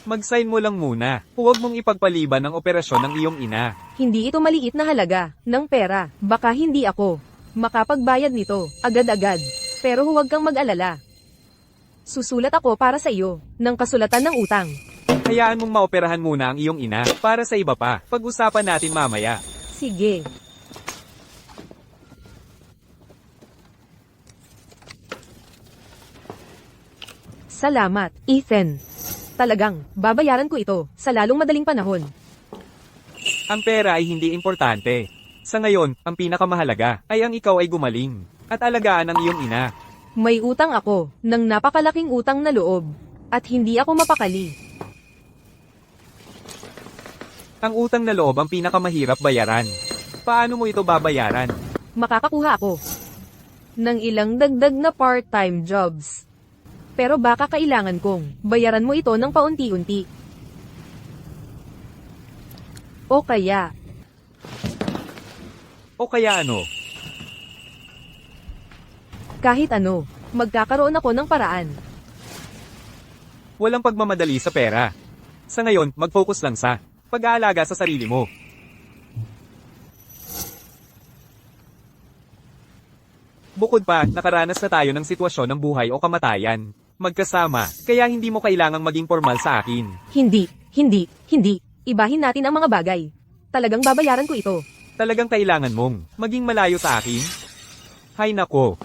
Mag-sign mo lang muna. Huwag mong ipagpaliban ang operasyon ng iyong ina. Hindi ito maliit na halaga ng pera. Baka hindi ako makapagbayad nito agad-agad. Pero huwag kang mag-alala. Susulat ako para sa iyo ng kasulatan ng utang. Hayaan mong maoperahan muna ang iyong ina para sa iba pa. Pag-usapan natin mamaya. Sige. Salamat, Ethan. Talagang, babayaran ko ito sa lalong madaling panahon. Ang pera ay hindi importante. Sa ngayon, ang pinakamahalaga ay ang ikaw ay gumaling at alagaan ang iyong ina. May utang ako ng napakalaking utang na loob at hindi ako mapakali. Ang utang na loob ang pinakamahirap bayaran. Paano mo ito babayaran? Makakakuha ako ng ilang dagdag na part-time jobs. Pero baka kailangan kong bayaran mo ito ng paunti-unti. O kaya, ano? kahit ano, magkakaroon ako ng paraan. Walang pagmamadali sa pera. Sa ngayon, mag-focus lang sa pag-aalaga sa sarili mo. Bukod pa, nakaranas na tayo ng sitwasyon ng buhay o kamatayan. Magkasama, kaya hindi mo kailangang maging formal sa akin. Hindi. Ibahin natin ang mga bagay. Talagang babayaran ko ito. Talagang kailangan mong maging malayo sa akin? Hay nako.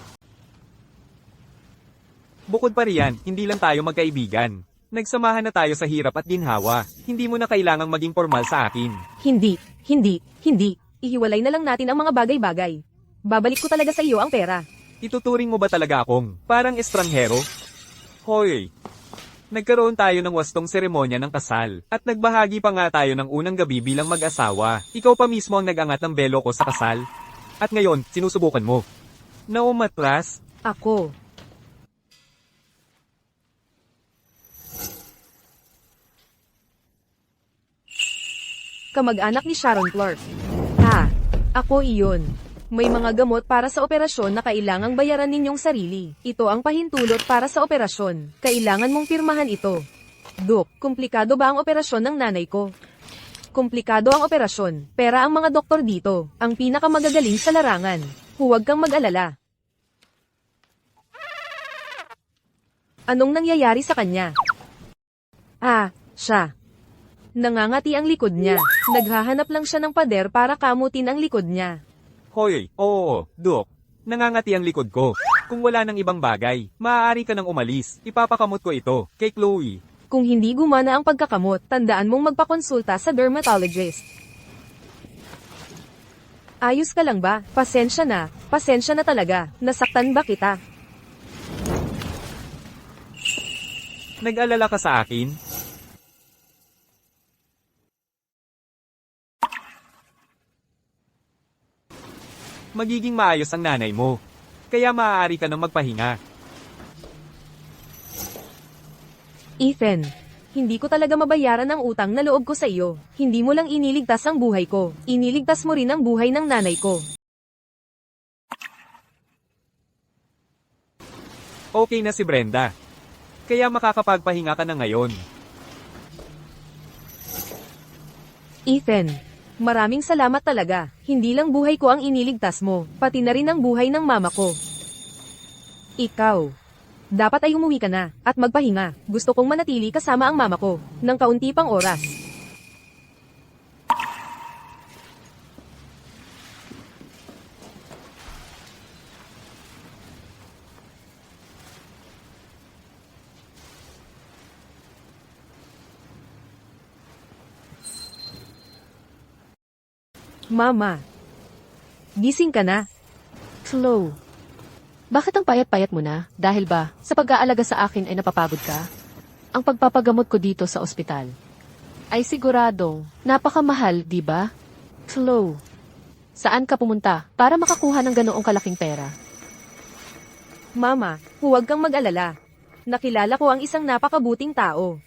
Bukod pa riyan, hindi lang tayo magkaibigan. Nagsamahan na tayo sa hirap at ginhawa. Hindi mo na kailangang maging formal sa akin. Hindi. Ihiwalay na lang natin ang mga bagay-bagay. Babalik ko talaga sa iyo ang pera. Ituturing mo ba talaga akong parang estranghero? Hoy! Nagkaroon tayo ng wastong seremonya ng kasal, at nagbahagi pa nga tayo ng unang gabi bilang mag-asawa. Ikaw pa mismo ang nag-angat ng belo ko sa kasal. At ngayon, sinusubukan mo. Na umatras? Ako. Kamag-anak ni Sharon Clark. Ako iyon. May mga gamot para sa operasyon na kailangang bayaran ninyong sarili. Ito ang pahintulot para sa operasyon. Kailangan mong pirmahan ito. Dok, komplikado ba ang operasyon ng nanay ko? Komplikado ang operasyon, pera ang mga doktor dito, ang pinakamagagaling sa larangan. Huwag kang mag-alala. Anong nangyayari sa kanya? Siya. Nangangati ang likod niya. Naghahanap lang siya ng pader para kamutin ang likod niya. Hoy, oo, Dok. Nangangati ang likod ko. Kung wala nang ibang bagay, maaari ka nang umalis. Ipapakamot ko ito, kay Chloe. Kung hindi gumana ang pagkakamot, tandaan mong magpakonsulta sa dermatologist. Ayos ka lang ba? Pasensya na talaga. Nasaktan ba kita? Nag-alala ka sa akin? Magiging maayos ang nanay mo. Kaya maaari ka nang magpahinga. Ethan, hindi ko talaga mabayaran ang utang na loob ko sa iyo. Hindi mo lang iniligtas ang buhay ko. Iniligtas mo rin ang buhay ng nanay ko. Okay na si Brenda. Kaya makakapagpahinga ka na ngayon. Ethan, maraming salamat talaga. Hindi lang buhay ko ang iniligtas mo, pati na rin ang buhay ng mama ko. Ikaw. Dapat ay umuwi ka na, at magpahinga. Gusto kong manatili kasama ang mama ko, ng kaunti pang oras. Mama. Gising ka na. Chloe. Bakit ang payat-payat mo na? Dahil ba, sa pag-aalaga sa akin ay napapagod ka? Ang pagpapagamot ko dito sa ospital ay siguradong napakamahal, di ba? Chloe, saan ka pumunta para makakuha ng ganoong kalaking pera? Mama, huwag kang mag-alala. Nakilala ko ang isang napakabuting tao.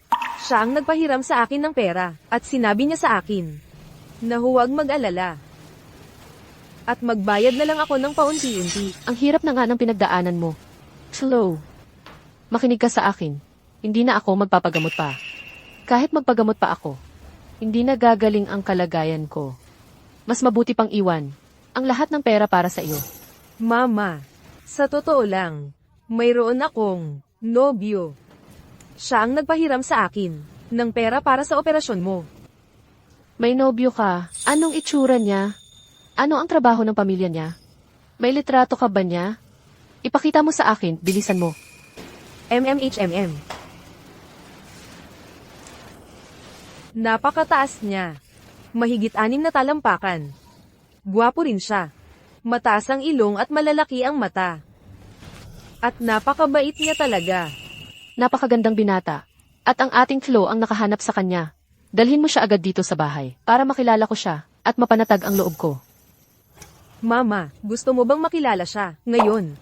Siya ang nagpahiram sa akin ng pera, at sinabi niya sa akin na huwag mag-alala. At magbayad na lang ako ng paunti-unti. Ang hirap na nga ng pinagdaanan mo. Chloe, makinig ka sa akin. Hindi na ako magpapagamot pa. Kahit magpagamot pa ako, hindi na gagaling ang kalagayan ko. Mas mabuti pang iwan ang lahat ng pera para sa iyo. Mama, sa totoo lang, mayroon akong nobyo. Siya ang nagpahiram sa akin ng pera para sa operasyon mo. May nobyo ka. Anong itsura niya? Ano ang trabaho ng pamilya niya? May litrato ka ba niya? Ipakita mo sa akin, bilisan mo. MMHMM. Napakataas niya. Mahigit 6 na talampakan. Gwapo rin siya. Mataas ang ilong at malalaki ang mata. At napakabait niya talaga. Napakagandang binata. At ang ating Chloe ang nakahanap sa kanya. Dalhin mo siya agad dito sa bahay para makilala ko siya at mapanatag ang loob ko. Mama, gusto mo bang makilala siya, ngayon?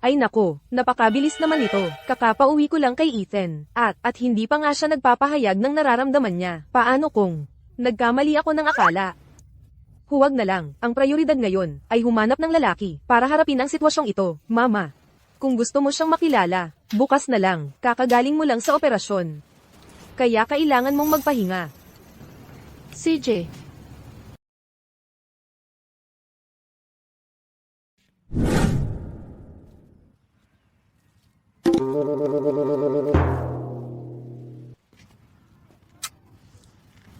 Ay nako, napakabilis naman ito. Kakapauwi ko lang kay Ethan. At hindi pa nga siya nagpapahayag ng nararamdaman niya. Paano kung nagkamali ako ng akala? Huwag na lang, ang prioridad ngayon ay humanap ng lalaki para harapin ang sitwasyong ito. Mama, kung gusto mo siyang makilala, bukas na lang, kakagaling mo lang sa operasyon. Kaya kailangan mong magpahinga. CJ,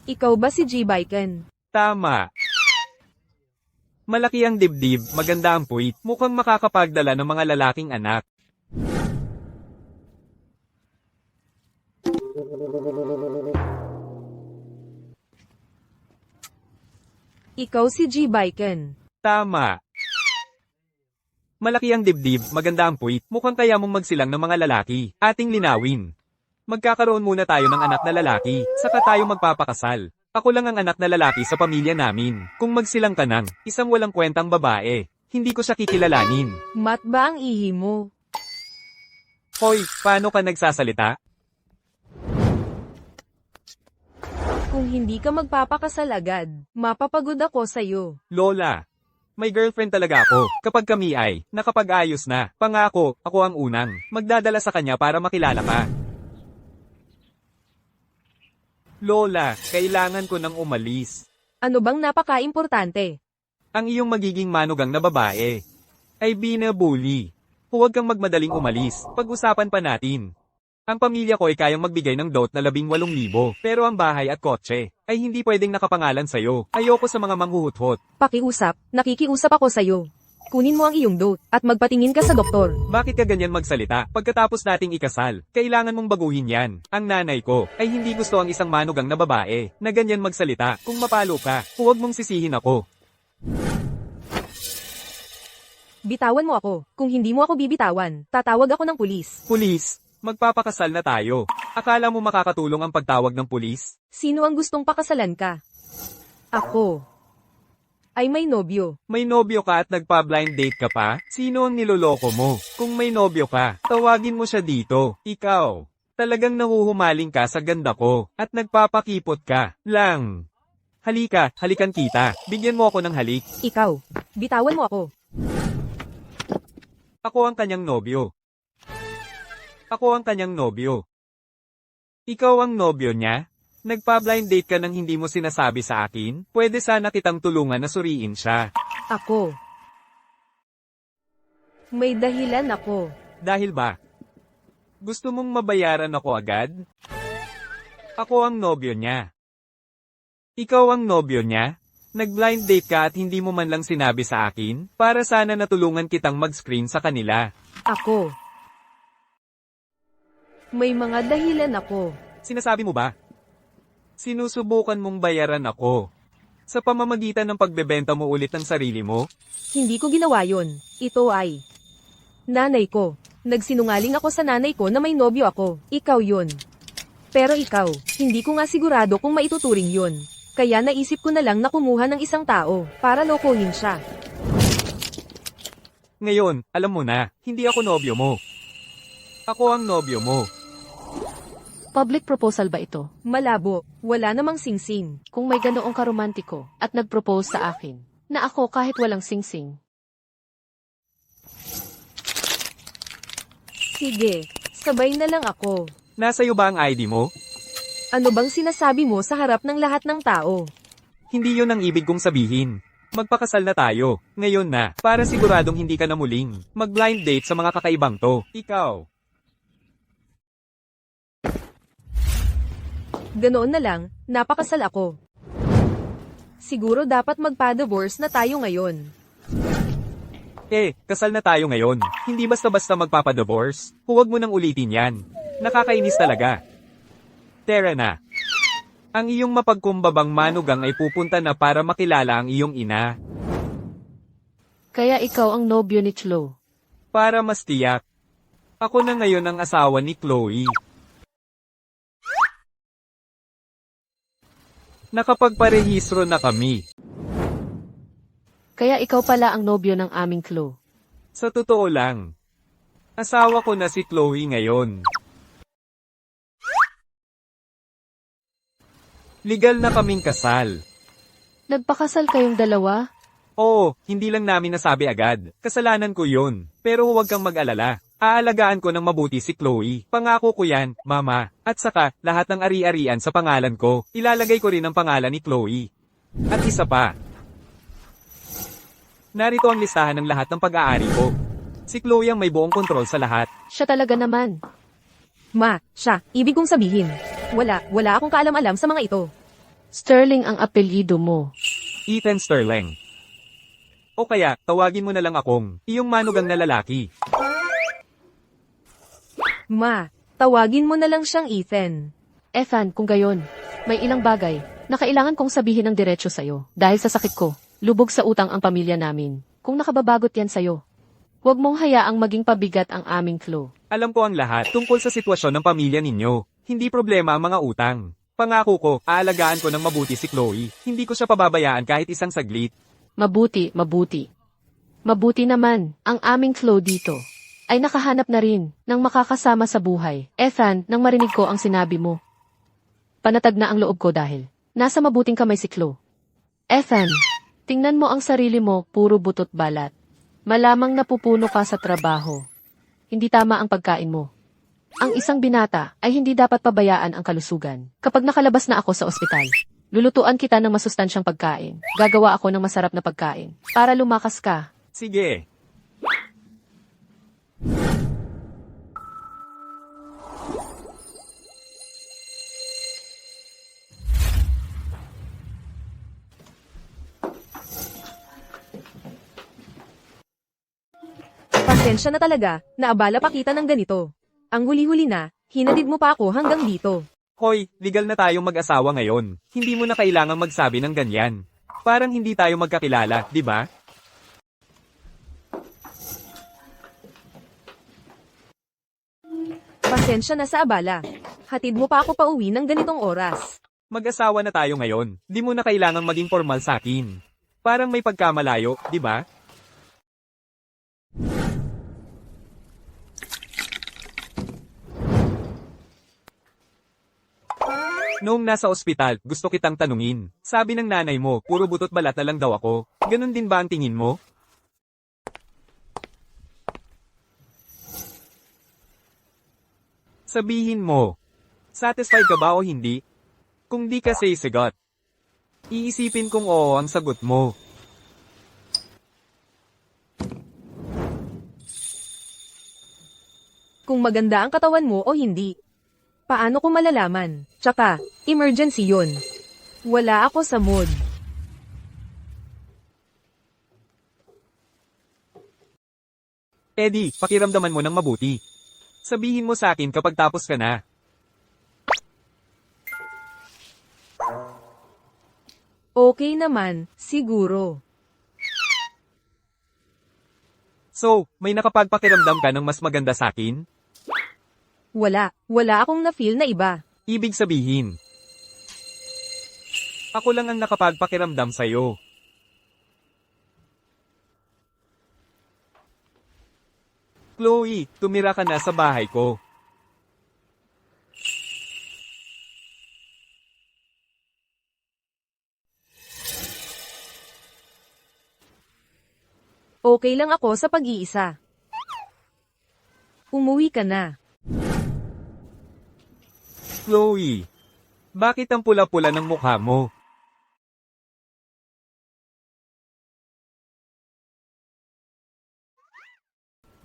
Ikaw ba si G. Baiken? Tama. Malaki ang dibdib, maganda ang puwit, mukhang makakapagdala ng mga lalaking anak. Ikaw si G. Baiken. Tama. Malaki ang dibdib, maganda ang puwit, mukhang kaya mong magsilang ng mga lalaki. Ating linawin. Magkakaroon muna tayo ng anak na lalaki, saka tayo magpapakasal. Ako lang ang anak na lalaki sa pamilya namin. Kung magsilang ka ng isang walang kwentang babae, hindi ko siya kikilalanin. Mat ba ang ihi mo? Hoy, paano ka nagsasalita? Kung hindi ka magpapakasal agad, mapapagod ako sa'yo. Lola, may girlfriend talaga ako. Kapag kami ay nakapag-ayos na, pangako, ako ang unang magdadala sa kanya para makilala ka. Lola, kailangan ko nang umalis. Ano bang napaka-importante? Ang iyong magiging manugang na babae ay binabuli. Huwag kang magmadaling umalis. Pag-usapan pa natin. Ang pamilya ko ay kayang magbigay ng dote na 18,000, pero ang bahay at kotse ay hindi pwedeng nakapangalan sa'yo. Ayoko sa mga manghuhut-hut. Pakiusap, nakikiusap ako sa'yo. Kunin mo ang iyong dote at magpatingin ka sa doktor. Bakit ka ganyan magsalita? Pagkatapos nating ikasal, kailangan mong baguhin yan. Ang nanay ko ay hindi gusto ang isang manugang na babae na ganyan magsalita. Kung mapalo ka, huwag mong sisihin ako. Bitawan mo ako. Kung hindi mo ako bibitawan, tatawag ako ng pulis. Pulis, magpapakasal na tayo. Akala mo makakatulong ang pagtawag ng pulis? Sino ang gustong pakasalan ka? Ako. Ay may nobyo. May nobyo ka at nagpa-blind date ka pa? Sino ang niloloko mo? Kung may nobyo ka, tawagin mo siya dito. Ikaw, talagang nahuhumaling ka sa ganda ko at nagpapakipot ka lang. Halika, halikan kita. Bigyan mo ako ng halik. Ikaw. Bitawan mo ako. Ako ang kanyang nobyo. Ako ang kanyang nobyo. Ikaw ang nobyo niya? Nagpa-blind date ka nang hindi mo sinasabi sa akin? Pwede sana kitang tulungan na suriin siya. Ako. May dahilan ako. Dahil ba? Gusto mong mabayaran ako agad? Ako ang nobyo niya. Ikaw ang nobyo niya? Nag-blind date ka at hindi mo man lang sinabi sa akin? Para sana natulungan kitang mag-screen sa kanila. Ako. May mga dahilan ako. Sinasabi mo ba? Sinusubukan mong bayaran ako. Sa pamamagitan ng pagbebenta mo ulit ng sarili mo? Hindi ko ginawa yon. Ito ay nanay ko. Nagsinungaling ako sa nanay ko na may nobyo ako. Ikaw yon. Pero ikaw, hindi ko nga sigurado kung maituturing yon. Kaya naisip ko na lang na kumuha ng isang tao para lokohin siya. Ngayon, alam mo na, hindi ako nobyo mo. Ako ang nobyo mo. Public proposal ba ito? Malabo, wala namang singsing. Kung may ganoong karomantiko at nag-propose sa akin, na ako kahit walang singsing. Sige, sabay na lang ako. Nasa iyo ba ang ID mo? Ano bang sinasabi mo sa harap ng lahat ng tao? Hindi yun ang ibig kong sabihin. Magpakasal na tayo, ngayon na, para siguradong hindi ka na muling mag-blind date sa mga kakaibang to. Ikaw. Ganoon na lang, napakasal ako. Siguro dapat magpa-divorce na tayo ngayon. Kasal na tayo ngayon. Hindi basta-basta magpapadivorce. Huwag mo nang ulitin yan. Nakakainis talaga. Tara na. Ang iyong mapagkumbabang manugang ay pupunta na para makilala ang iyong ina. Kaya ikaw ang nobyo ni Chloe. Para mas tiyak. Ako na ngayon ang asawa ni Chloe. Nakapagparehistro na kami. Kaya ikaw pala ang nobyo ng aming Chloe. Sa totoo lang, asawa ko na si Chloe ngayon. Legal na kaming kasal. Nagpakasal kayong dalawa? Oo, hindi lang namin nasabi agad. Kasalanan ko yun. Pero huwag kang mag-alala. Aalagaan ko ng mabuti si Chloe. Pangako ko yan, Mama. At saka, lahat ng ari-arian sa pangalan ko, ilalagay ko rin ang pangalan ni Chloe. At isa pa. Narito ang listahan ng lahat ng pag-aari ko. Si Chloe ang may buong kontrol sa lahat. Siya talaga naman. Ma, siya, ibig kong sabihin. Wala akong kaalam-alam sa mga ito. Sterling ang apelyido mo. Ethan Sterling. O kaya, tawagin mo na lang akong, iyong manugang na lalaki. Ma, tawagin mo na lang siyang Ethan. Ethan, kung gayon, may ilang bagay na kailangan kong sabihin ng diretso sa'yo dahil sa sakit ko. Lubog sa utang ang pamilya namin. Kung nakababagot yan sa'yo, huwag mong hayaang maging pabigat ang aming Chloe. Alam ko ang lahat tungkol sa sitwasyon ng pamilya ninyo. Hindi problema ang mga utang. Pangako ko, aalagaan ko ng mabuti si Chloe. Hindi ko siya pababayaan kahit isang saglit. Mabuti, mabuti. Mabuti naman, ang aming Chloe dito ay nakahanap na rin ng makakasama sa buhay. Ethan, nang marinig ko ang sinabi mo, panatag na ang loob ko dahil nasa mabuting kamay si Chloe. Ethan, tingnan mo ang sarili mo, puro butot balat. Malamang napupuno ka sa trabaho. Hindi tama ang pagkain mo. Ang isang binata ay hindi dapat pabayaan ang kalusugan. Kapag nakalabas na ako sa ospital, lulutuan kita ng masustansyang pagkain. Gagawa ako ng masarap na pagkain para lumakas ka. Sige. Pasensya na talaga, naabala pa kita ng ganito. Ang huli-huli na, hinatid mo pa ako hanggang dito. Hoy, legal na tayong mag-asawa ngayon. Hindi mo na kailangang magsabi ng ganyan. Parang hindi tayo magkakilala, di ba? Pasensya na sa abala. Hatid mo pa ako pauwi ng ganitong oras. Mag-asawa na tayo ngayon. Di mo na kailangang maging formal sa akin. Parang may pagkamalayo, di ba? Noong nasa ospital, gusto kitang tanungin. Sabi ng nanay mo, puro butot balat na lang daw ako. Ganon din ba ang tingin mo? Sabihin mo, satisfied ka ba o hindi? Kung di ka sagot, iisipin kong oo ang sagot mo. Kung maganda ang katawan mo o hindi. Paano ko malalaman? Tsaka, emergency yun. Wala ako sa mood. Eddie, pakiramdaman mo ng mabuti. Sabihin mo sa akin kapag tapos ka na. Okay naman, siguro. So, may nakapagpakiramdam ka ng mas maganda sa akin? Wala akong na-feel na iba. Ibig sabihin, ako lang ang nakapagpakiramdam sa'yo. Chloe, tumira ka na sa bahay ko. Okay lang ako sa pag-iisa. Umuwi ka na. Chloe, bakit ang pula-pula ng mukha mo?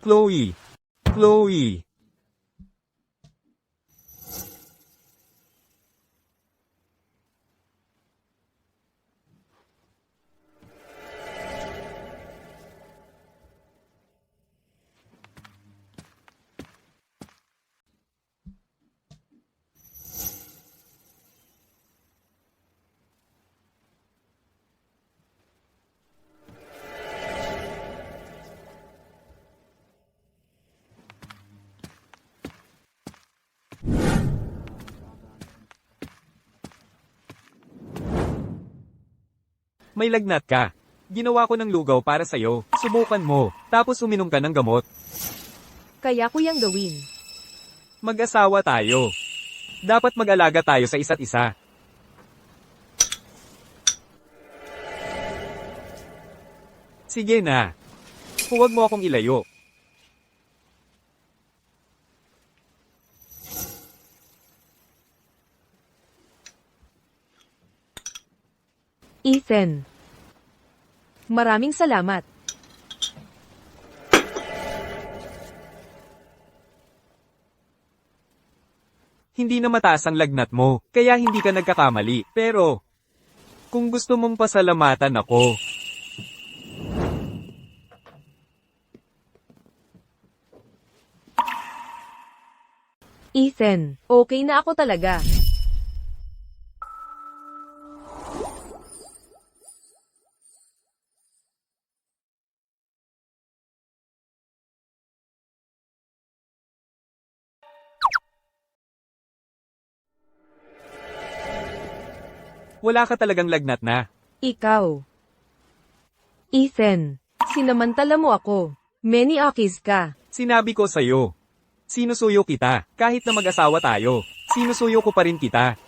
Chloe, Chloe. May lagnat ka. Ginawa ko ng lugaw para sa'yo. Subukan mo, tapos uminom ka ng gamot. Kaya ko yang gawin. Mag-asawa tayo. Dapat mag-alaga tayo sa isa't isa. Sige na. Huwag mo akong ilayo. Ethan. Maraming salamat. Hindi na mataas ang lagnat mo, kaya hindi ka nagkakamali. Pero, kung gusto mong pasalamatan ako, Ethan, okay na ako talaga. Wala ka talagang lagnat na. Ikaw. Ethan, sinamantala mo ako. Many akis ka. Sinabi ko sa'yo. Sinusuyo kita. Kahit na mag-asawa tayo. Sinusuyo ko pa rin kita.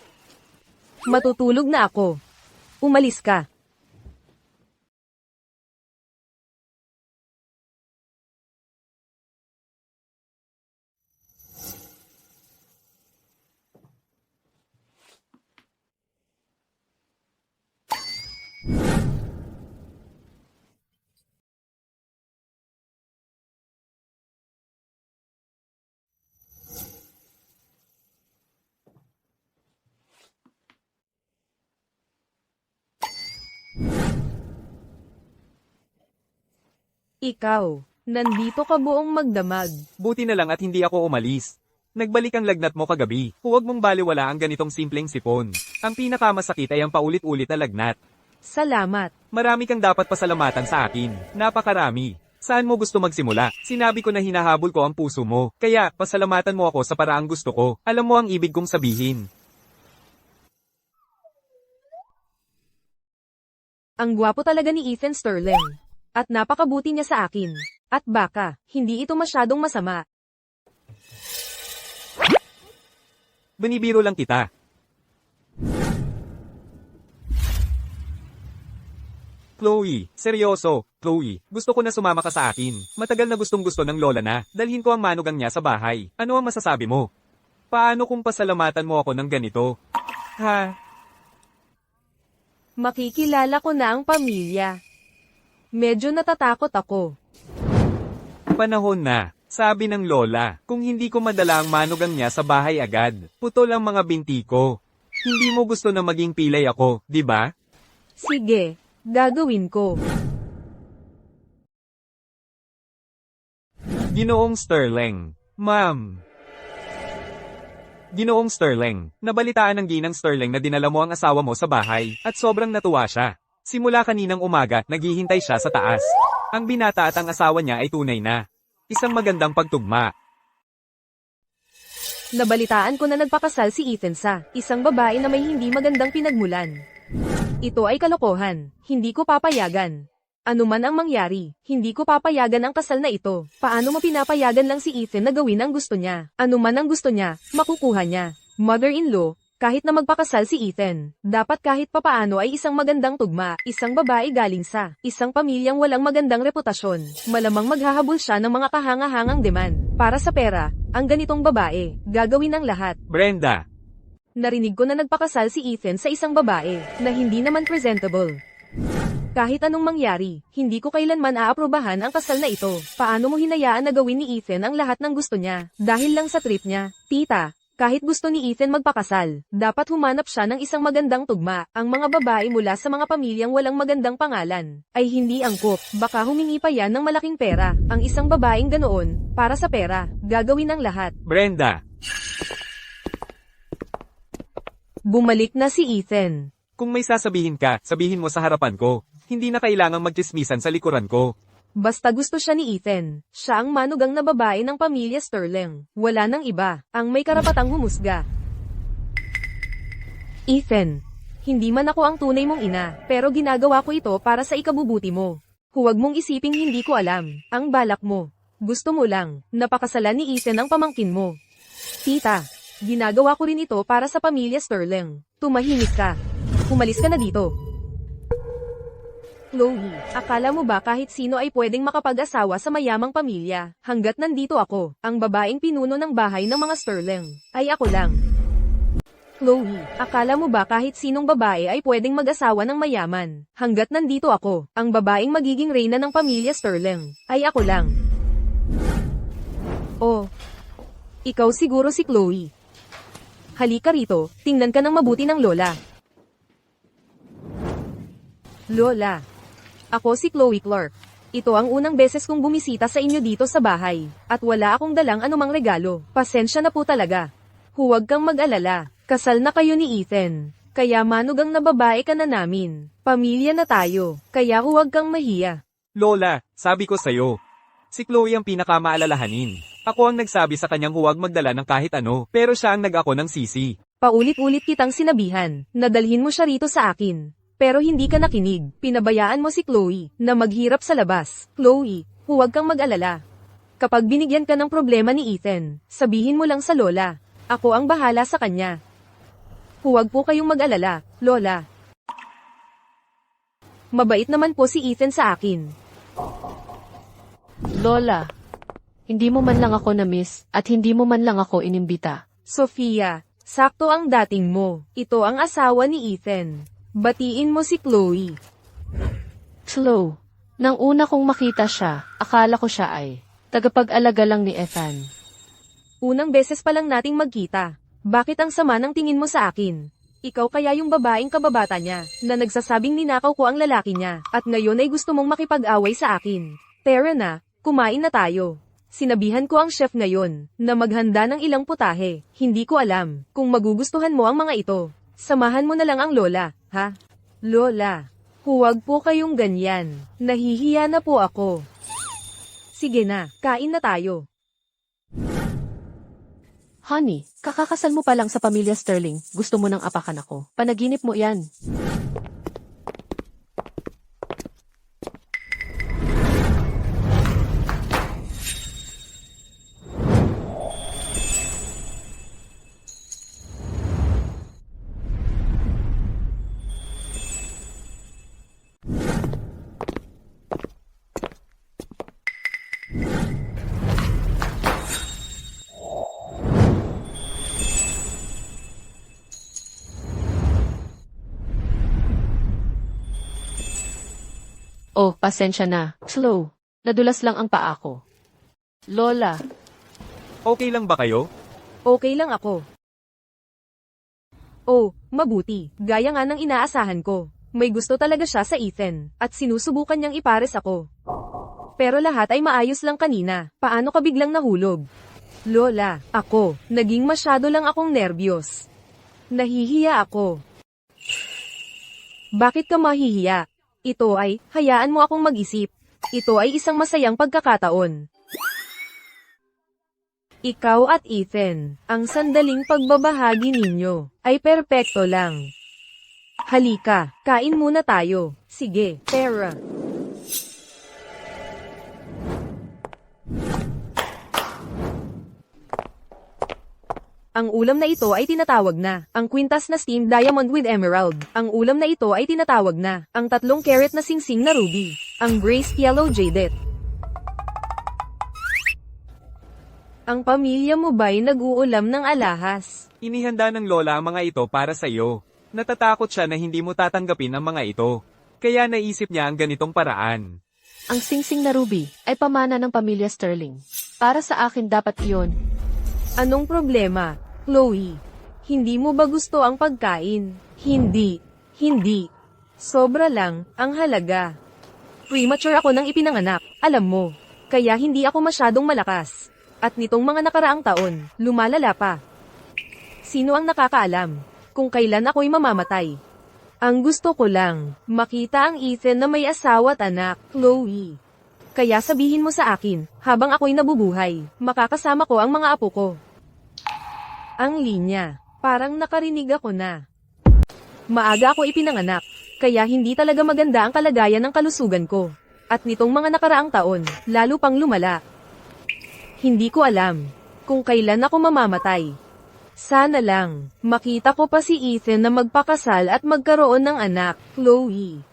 Matutulog na ako. Umalis ka. Ikaw, nandito ka buong magdamag. Buti na lang at hindi ako umalis. Nagbalik ang lagnat mo kagabi. Huwag mong baliwala ang ganitong simpleng sipon. Ang pinakamasakit ay ang paulit-ulit na lagnat. Salamat. Marami kang dapat pasalamatan sa akin. Napakarami. Saan mo gusto magsimula? Sinabi ko na hinahabol ko ang puso mo. Kaya, pasalamatan mo ako sa paraang gusto ko. Alam mo ang ibig kong sabihin. Ang gwapo talaga ni Ethan Sterling. At napakabuti niya sa akin. At baka, hindi ito masyadong masama. Binibiro lang kita. Chloe, seryoso, Chloe, gusto ko na sumama ka sa akin. Matagal na gustong-gusto ng lola na, dalhin ko ang manugang niya sa bahay. Ano ang masasabi mo? Paano kung pasalamatan mo ako ng ganito? Ha? Makikilala ko na ang pamilya. Medyo natatakot ako. Panahon na, sabi ng lola, kung hindi ko madala ang manugang niya sa bahay agad, putol ang mga binti ko. Hindi mo gusto na maging pilay ako, di ba? Sige, gagawin ko. Ginoong Sterling. Ma'am. Ginoong Sterling, nabalitaan ng Ginang Sterling na dinala mo ang asawa mo sa bahay, at sobrang natuwa siya. Simula kaninang umaga, naghihintay siya sa taas. Ang binata at ang asawa niya ay tunay na. Isang magandang pagtugma. Nabalitaan ko na nagpakasal si Ethan sa isang babae na may hindi magandang pinagmulan. Ito ay kalokohan. Hindi ko papayagan. Ano man ang mangyari, hindi ko papayagan ang kasal na ito. Paano mo pinapayagan lang si Ethan na gawin ang gusto niya? Ano man ang gusto niya, makukuha niya. Mother-in-law, kahit na magpakasal si Ethan, dapat kahit papaano ay isang magandang tugma, isang babae galing sa isang pamilyang walang magandang reputasyon. Malamang maghahabol siya ng mga kahanga-hangang demand. Para sa pera, ang ganitong babae, gagawin ang lahat. Brenda. Narinig ko na nagpakasal si Ethan sa isang babae na hindi naman presentable. Kahit anong mangyari, hindi ko kailanman aaprubahan ang kasal na ito. Paano mo hinayaan na gawin ni Ethan ang lahat ng gusto niya? Dahil lang sa trip niya, tita. Kahit gusto ni Ethan magpakasal, dapat humanap siya ng isang magandang tugma. Ang mga babae mula sa mga pamilyang walang magandang pangalan ay hindi angkop. Baka humingi pa yan ng malaking pera. Ang isang babaeng ganoon, para sa pera, gagawin ang lahat. Brenda. Bumalik na si Ethan. Kung may sasabihin ka, sabihin mo sa harapan ko. Hindi na kailangang magtismisan sa likuran ko. Basta gusto siya ni Ethan. Siya ang manugang na babae ng pamilya Sterling. Wala nang iba, ang may karapatang humusga. Ethan, hindi man ako ang tunay mong ina, pero ginagawa ko ito para sa ikabubuti mo. Huwag mong isiping hindi ko alam, ang balak mo. Gusto mo lang, napakasalan ni Ethan ang pamangkin mo. Tita, ginagawa ko rin ito para sa pamilya Sterling. Tumahimik ka. Umalis ka na dito. Chloe, akala mo ba kahit sino ay pwedeng makapag-asawa sa mayamang pamilya? Hanggat nandito ako, ang babaeng pinuno ng bahay ng mga Sterling, ay ako lang. Chloe, akala mo ba kahit sinong babae ay pwedeng mag-asawa ng mayaman? Hanggat nandito ako, ang babaeng magiging reyna ng pamilya Sterling, ay ako lang. Oh, ikaw siguro si Chloe. Halika rito, tingnan ka ng mabuti ng lola. Lola. Ako si Chloe Clark. Ito ang unang beses kong bumisita sa inyo dito sa bahay, at wala akong dalang anumang regalo. Pasensya na po talaga. Huwag kang mag-alala, kasal na kayo ni Ethan. Kaya manugang na babae ka na namin. Pamilya na tayo, kaya huwag kang mahiya. Lola, sabi ko sa'yo. Si Chloe ang pinakamaalalahanin. Ako ang nagsabi sa kanyang huwag magdala ng kahit ano, pero siya ang nag-ako ng sisi. Paulit-ulit kitang sinabihan, na dalhin mo siya rito sa akin. Pero hindi ka nakinig, pinabayaan mo si Chloe, na maghirap sa labas. Chloe, huwag kang mag-alala. Kapag binigyan ka ng problema ni Ethan, sabihin mo lang sa Lola. Ako ang bahala sa kanya. Huwag po kayong mag-alala, Lola. Mabait naman po si Ethan sa akin. Lola, hindi mo man lang ako na-miss at hindi mo man lang ako inimbita. Sofia, sakto ang dating mo. Ito ang asawa ni Ethan. Batiin mo si Chloe. Chloe, nang una kong makita siya, akala ko siya ay tagapag-alaga lang ni Ethan. Unang beses pa lang nating magkita. Bakit ang sama ng tingin mo sa akin? Ikaw kaya yung babaeng kababata niya, na nagsasabing ninakaw ko ang lalaki niya, at ngayon ay gusto mong makipag-away sa akin. Tara na, kumain na tayo. Sinabihan ko ang chef ngayon, na maghanda ng ilang putahe. Hindi ko alam, kung magugustuhan mo ang mga ito. Samahan mo na lang ang Lola, ha? Lola, huwag po kayong ganyan. Nahihiya na po ako. Sige na, kain na tayo. Honey, kakakasal mo pa lang sa pamilya Sterling, gusto mo nang apakan ako. Panaginip mo yan. Oh, pasensya na. Slow. Nadulas lang ang paa ko. Lola, Okay lang ba kayo? Okay lang ako. Oh, mabuti. Gaya nga ng inaasahan ko. May gusto talaga siya sa Ethan, at sinusubukan niyang ipares ako. Pero lahat ay maayos lang kanina. Paano ka biglang nahulog? Lola, ako, naging masyado lang akong nerbiyos. Nahihiya ako. Bakit ka mahihiya? Ito ay, hayaan mo akong mag-isip. Ito ay isang masayang pagkakataon. Ikaw at Ethan, ang sandaling pagbabahagi ninyo, ay perpekto lang. Halika, kain muna tayo. Sige, Tara. Ang ulam na ito ay tinatawag na, ang kwintas na steamed diamond with emerald. Ang ulam na ito ay tinatawag na, ang 3 carat na singsing na ruby. Ang graced yellow jaded. Ang pamilya mo ba'y nag-uulam ng alahas? Inihanda ng Lola ang mga ito para sa iyo. Natatakot siya na hindi mo tatanggapin ang mga ito. Kaya naisip niya ang ganitong paraan. ang singsing na ruby ay pamana ng pamilya Sterling. Para sa akin dapat iyon. Anong problema, Chloe? Hindi mo ba gusto ang pagkain? Hindi. Hindi. Sobra lang, ang halaga. Premature ako nang ipinanganak, alam mo. Kaya hindi ako masyadong malakas. At nitong mga nakaraang taon, lumalala pa. Sino ang nakakaalam kung kailan ako'y mamamatay? Ang gusto ko lang, makita ang Ethan na may asawa at anak, Chloe. Kaya sabihin mo sa akin, habang ako'y nabubuhay, makakasama ko ang mga apo ko. Ang linya, parang nakarinig ako na. Maaga ako ipinanganak, kaya hindi talaga maganda ang kalagayan ng kalusugan ko. At nitong mga nakaraang taon, lalo pang lumala. Hindi ko alam kung kailan ako mamamatay. Sana lang, makita ko pa si Ethan na magpakasal at magkaroon ng anak, Chloe.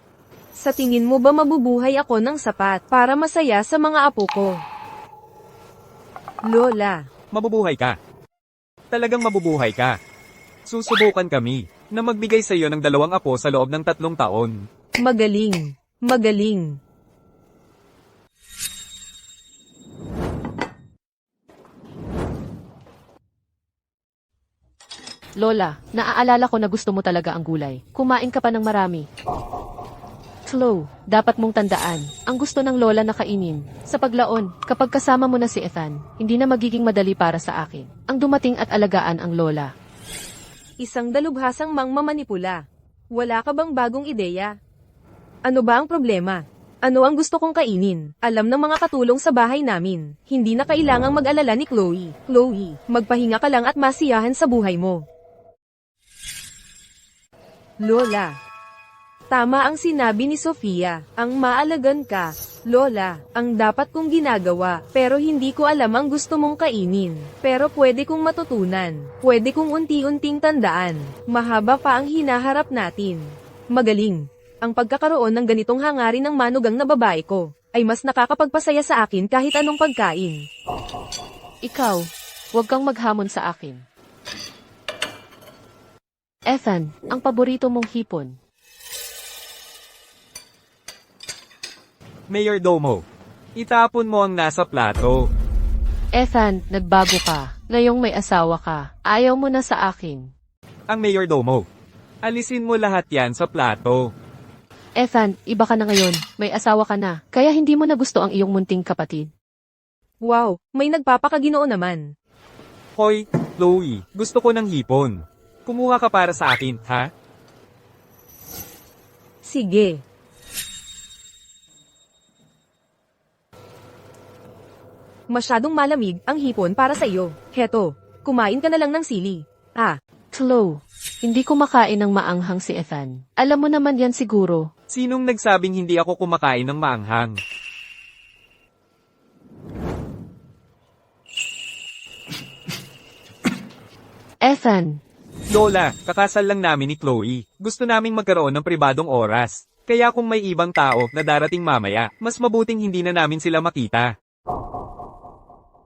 Sa tingin mo ba mabubuhay ako ng sapat para masaya sa mga apo ko? Lola, Mabubuhay ka. Talagang mabubuhay ka. Susubukan kami na magbigay sa iyo ng 2 apo sa loob ng 3 taon. magaling, magaling. Lola, naaalala ko na gusto mo talaga ang gulay. Kumain ka pa ng marami. Chloe, dapat mong tandaan, ang gusto ng Lola na kainin. Sa paglaon, kapag kasama mo na si Ethan, hindi na magiging madali para sa akin. Ang dumating at alagaan ang Lola. Isang dalubhasang mangmamanipula. Wala ka bang bagong ideya? Ano ba ang problema? Ano ang gusto kong kainin? Alam ng mga katulong sa bahay namin. Hindi na kailangang mag-alala ni Chloe. Chloe, magpahinga ka lang at masiyahan sa buhay mo. Lola. Tama ang sinabi ni Sofia, ang maalagan ka, Lola, ang dapat kong ginagawa, pero hindi ko alam ang gusto mong kainin. Pero pwede kong matutunan, pwede kong unti-unting tandaan, mahaba pa ang hinaharap natin. Magaling. Ang pagkakaroon ng ganitong hangarin ng manugang na babae ko, ay mas nakakapagpasaya sa akin kahit anong pagkain. Ikaw, huwag kang maghamon sa akin. Ethan, ang paborito mong hipon. Mayordomo, itapon mo ang nasa plato. Ethan, nagbago ka. Ngayong may asawa ka. Ayaw mo na sa akin. Ang mayordomo. Alisin mo lahat yan sa plato. Ethan, iba ka na ngayon. May asawa ka na. Kaya hindi mo na gusto ang iyong munting kapatid. Wow, may nagpapakaginoo naman. Hoy, Chloe, gusto ko ng hipon. Kumuha ka para sa akin, ha? Sige. Masyadong malamig ang hipon para sa iyo. Heto, kumain ka na lang ng sili. Ah, Chloe, hindi kumakain ng maanghang si Ethan. Alam mo naman yan siguro. Sinong nagsabing hindi ako kumakain ng maanghang? Ethan, Lola, kakasal lang namin ni Chloe. Gusto naming magkaroon ng pribadong oras. Kaya kung may ibang tao na darating mamaya, mas mabuting hindi na namin sila makita.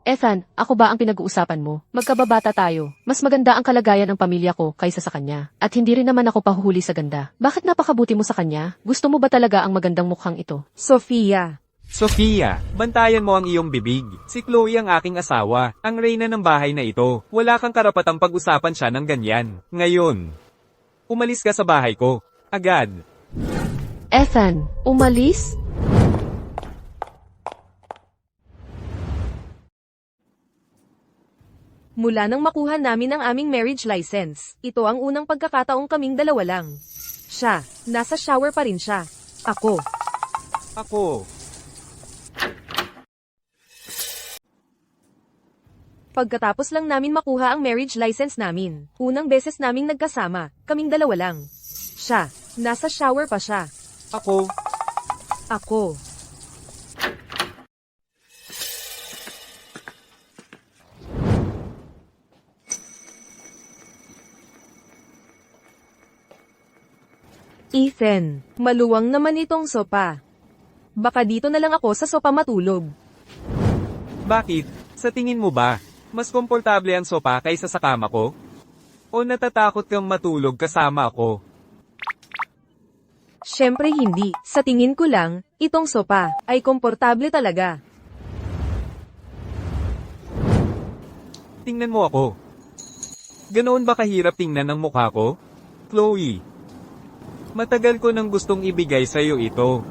Ethan, ako ba ang pinag-uusapan mo? Magkababata tayo. Mas maganda ang kalagayan ng pamilya ko kaysa sa kanya. At hindi rin naman ako pahuhuli sa ganda. Bakit napakabuti mo sa kanya? Gusto mo ba talaga ang magandang mukhang ito? Sofia. Sofia, bantayan mo ang iyong bibig. Si Chloe ang aking asawa, ang reyna ng bahay na ito. Wala kang karapatang pag-usapan siya ng ganyan. Ngayon, umalis ka sa bahay ko. Agad. Ethan, umalis? Mula nang makuha namin ang aming marriage license, ito ang unang pagkakataong kaming dalawa lang. Siya, nasa shower pa rin siya. Ako. Pagkatapos lang namin makuha ang marriage license namin, unang beses naming nagkasama, kaming dalawa lang. Siya, nasa shower pa siya. Ako. Ethan, maluwang naman itong sopa. Baka dito na lang ako sa sopa matulog. Bakit? Sa tingin mo ba, mas komportable ang sopa kaysa sa kama ko? O natatakot kang matulog kasama ako? Syempre hindi, sa tingin ko lang, itong sopa, ay komportable talaga. Tingnan mo ako. Ganoon ba kahirap tingnan ang mukha ko? Chloe. Matagal ko nang gustong ibigay sa'yo ito.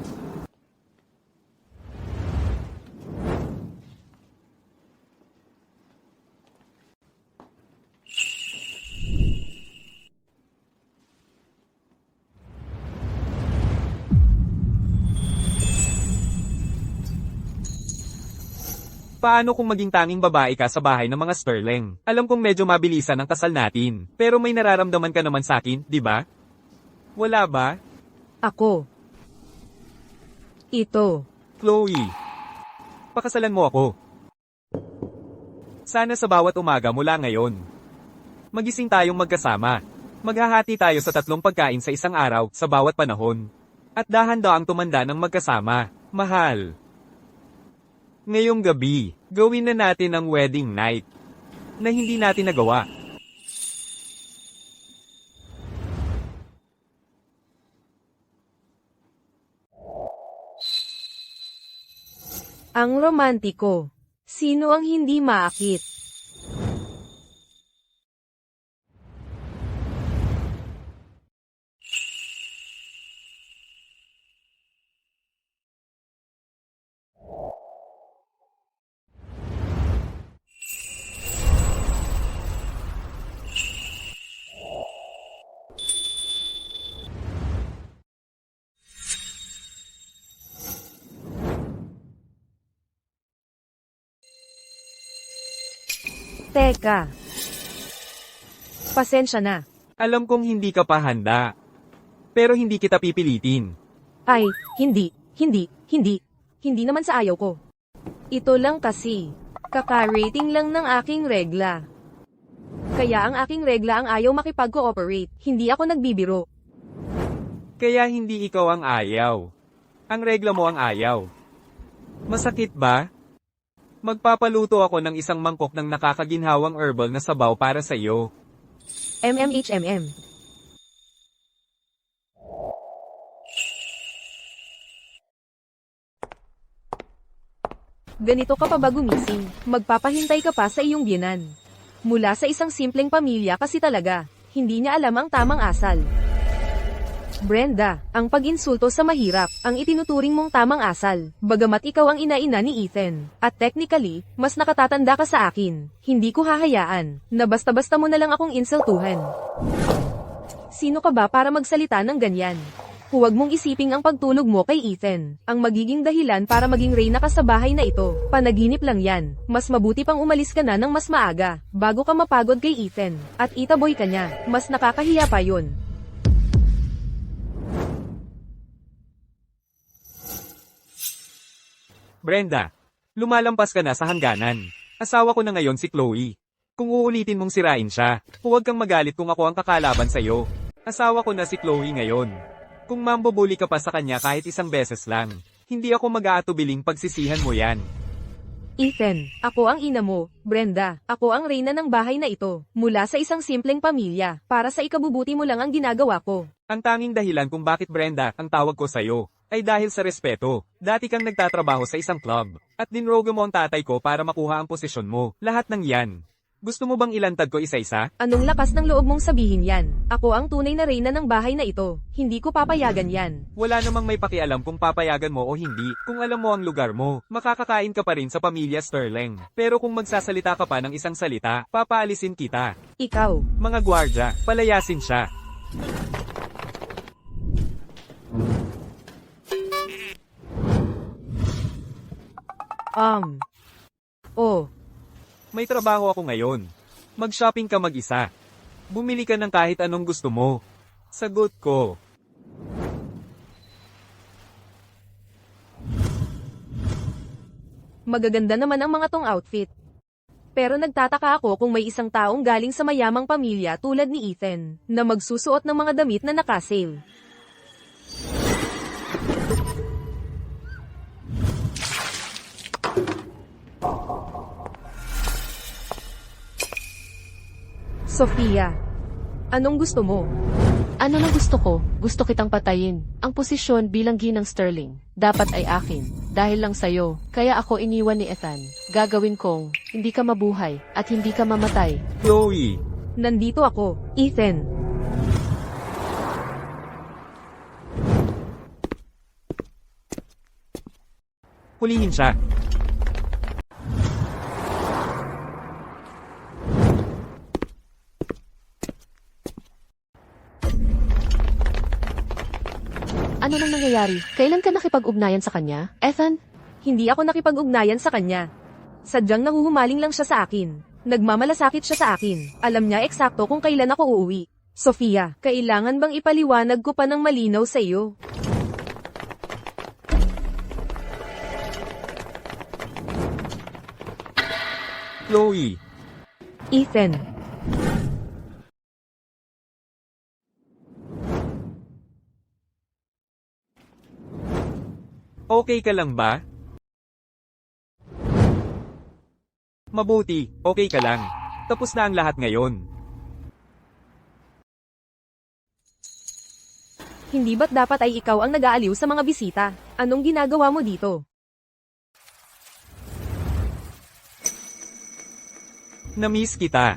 Paano kung maging tanging babae ka sa bahay ng mga Sterling? Alam kong medyo mabilisan ang kasal natin, pero may nararamdaman ka naman sa akin, di ba? Wala ba? Ako. Ito. Chloe. Pakasalan mo ako. Sana sa bawat umaga mula ngayon. Magising tayong magkasama. Maghahati tayo sa 3 pagkain sa isang araw sa bawat panahon. At dahan-daang tumanda ng magkasama. Mahal. Ngayong gabi, gawin na natin ang wedding night. Na hindi natin nagawa. Ang romantiko. Sino ang hindi maakit? Teka. Pasensya na. Alam kong hindi ka pa handa. Pero hindi kita pipilitin. Ay, hindi. Hindi naman sa ayaw ko. Ito lang kasi. Kaka-rating lang ng aking regla. Kaya ang aking regla ang ayaw makipag-cooperate. Hindi ako nagbibiro. Kaya hindi ikaw ang ayaw. Ang regla mo ang ayaw. Masakit ba? Magpapaluto ako ng isang mangkok ng nakakaginhawang herbal na sabaw para sa iyo. MMHMM. Ganito ka pa ba gumising? Magpapahintay ka pa sa iyong biyenan. Mula sa isang simpleng pamilya kasi talaga, hindi niya alam ang tamang asal. Brenda, ang pag-insulto sa mahirap, ang itinuturing mong tamang asal, bagamat ikaw ang ina-ina ni Ethan. At technically, mas nakatatanda ka sa akin. Hindi ko hahayaan, na basta-basta mo na lang akong insultuhan. Sino ka ba para magsalita ng ganyan? Huwag mong isiping ang pagtulog mo kay Ethan, ang magiging dahilan para maging reyna ka sa bahay na ito. Panaginip lang yan. Mas mabuti pang umalis ka na ng mas maaga, bago ka mapagod kay Ethan, at itaboy ka niya. Mas nakakahiya pa yun. Brenda, lumalampas ka na sa hangganan. Asawa ko na ngayon si Chloe. Kung uulitin mong sirain siya, huwag kang magalit kung ako ang kakalaban sa'yo. Asawa ko na si Chloe ngayon. Kung mambubuli ka pa sa kanya kahit isang beses lang, hindi ako mag-aatubiling pagsisihan mo yan. Ethan, ako ang ina mo. Brenda, ako ang reyna ng bahay na ito. Mula sa isang simpleng pamilya, para sa ikabubuti mo lang ang ginagawa ko. Ang tanging dahilan kung bakit Brenda ang tawag ko sa'yo, ay dahil sa respeto. Dati kang nagtatrabaho sa isang club, at dinrogo mo ang tatay ko para makuha ang posisyon mo. Lahat ng yan. Gusto mo bang ilantad ko isa-isa? Anong lakas ng loob mong sabihin yan? Ako ang tunay na reyna ng bahay na ito. Hindi ko papayagan yan. Wala namang may pakialam kung papayagan mo o hindi. Kung alam mo ang lugar mo, makakakain ka pa rin sa pamilya Sterling. Pero kung magsasalita ka pa ng isang salita, papaalisin kita. Ikaw. Mga gwardya, palayasin siya. Oh. May trabaho ako ngayon. Mag-shopping ka mag-isa. Bumili ka ng kahit anong gusto mo. Sagot ko. Magaganda naman ang mga tong outfit. Pero nagtataka ako kung may isang taong galing sa mayamang pamilya tulad ni Ethan, na magsusuot ng mga damit na nakasale. Sofia, anong gusto mo? Ano na gusto ko? Gusto kitang patayin. Ang posisyon bilang ginang Sterling, dapat ay akin. Dahil lang sa'yo, kaya ako iniwan ni Ethan. Gagawin kong, hindi ka mabuhay, at hindi ka mamatay. Chloe, Nandito ako, Ethan. hulihin siya. Ano nang nangyayari? Kailan ka nakipag-ugnayan sa kanya? Ethan? Hindi ako nakipag-ugnayan sa kanya. Sadyang nahuhumaling lang siya sa akin. Nagmamalasakit siya sa akin. Alam niya eksakto kung kailan ako uuwi. Sofia, kailangan bang ipaliwanag ko pa ng malinaw sa iyo? Chloe, Ethan. okay ka lang ba? Mabuti, okay ka lang. Tapos na ang lahat ngayon. Hindi ba't dapat ay ikaw ang nag-aaliw sa mga bisita? Anong ginagawa mo dito? Na-miss kita.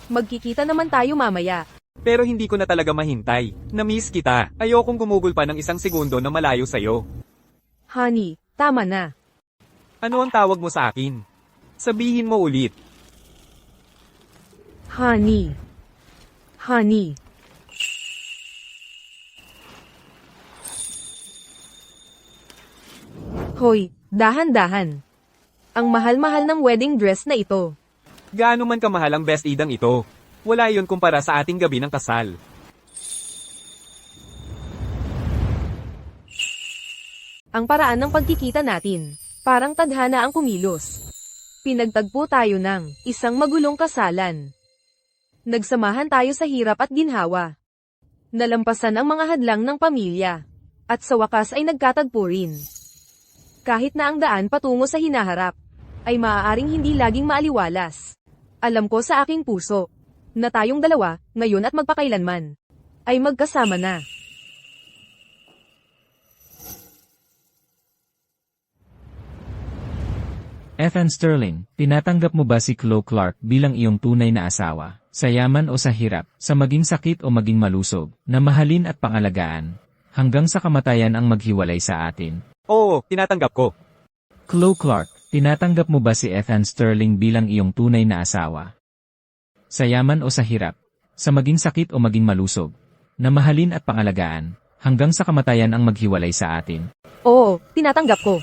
Magkikita naman tayo mamaya. Pero hindi ko na talaga mahintay. Na-miss kita. Ayokong gumugol pa ng isang segundo na malayo sa'yo. Honey, tama na. Ano ang tawag mo sa akin? Sabihin mo ulit. Honey. Honey. Hoy, dahan-dahan. Ang mahal-mahal ng wedding dress na ito. Gaano man kamahal ang best idang ito. Wala yon kumpara sa ating gabi ng kasal. ang paraan ng pagkikita natin. Parang tadhana ang kumilos. Pinagtagpo tayo ng isang magulong kasalan. Nagsamahan tayo sa hirap at ginhawa. Nalampasan ang mga hadlang ng pamilya. At sa wakas ay nagkatagpo rin. Kahit na ang daan patungo sa hinaharap, ay maaaring hindi laging maaliwalas. Alam ko sa aking puso, na tayong dalawa, ngayon at magpakailanman, ay magkasama na. Ethan Sterling, tinatanggap mo ba si Chloe Clark bilang iyong tunay na asawa? Sa yaman o sa hirap, sa maging sakit o maging malusog, na mahalin at pangalagaan, hanggang sa kamatayan ang maghiwalay sa atin. Oo, tinatanggap ko. Chloe Clark, tinatanggap mo ba si Ethan Sterling bilang iyong tunay na asawa? Sa yaman o sa hirap, sa maging sakit o maging malusog, na mahalin at pangalagaan, hanggang sa kamatayan ang maghiwalay sa atin. Oo, tinatanggap ko.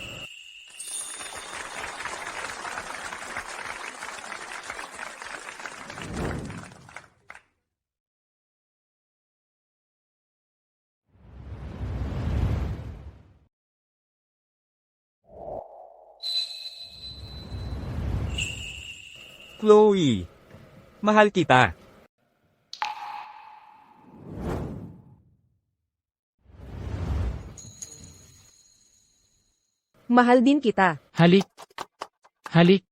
Chloe, mahal kita. Mahal din kita. Halik! Halik!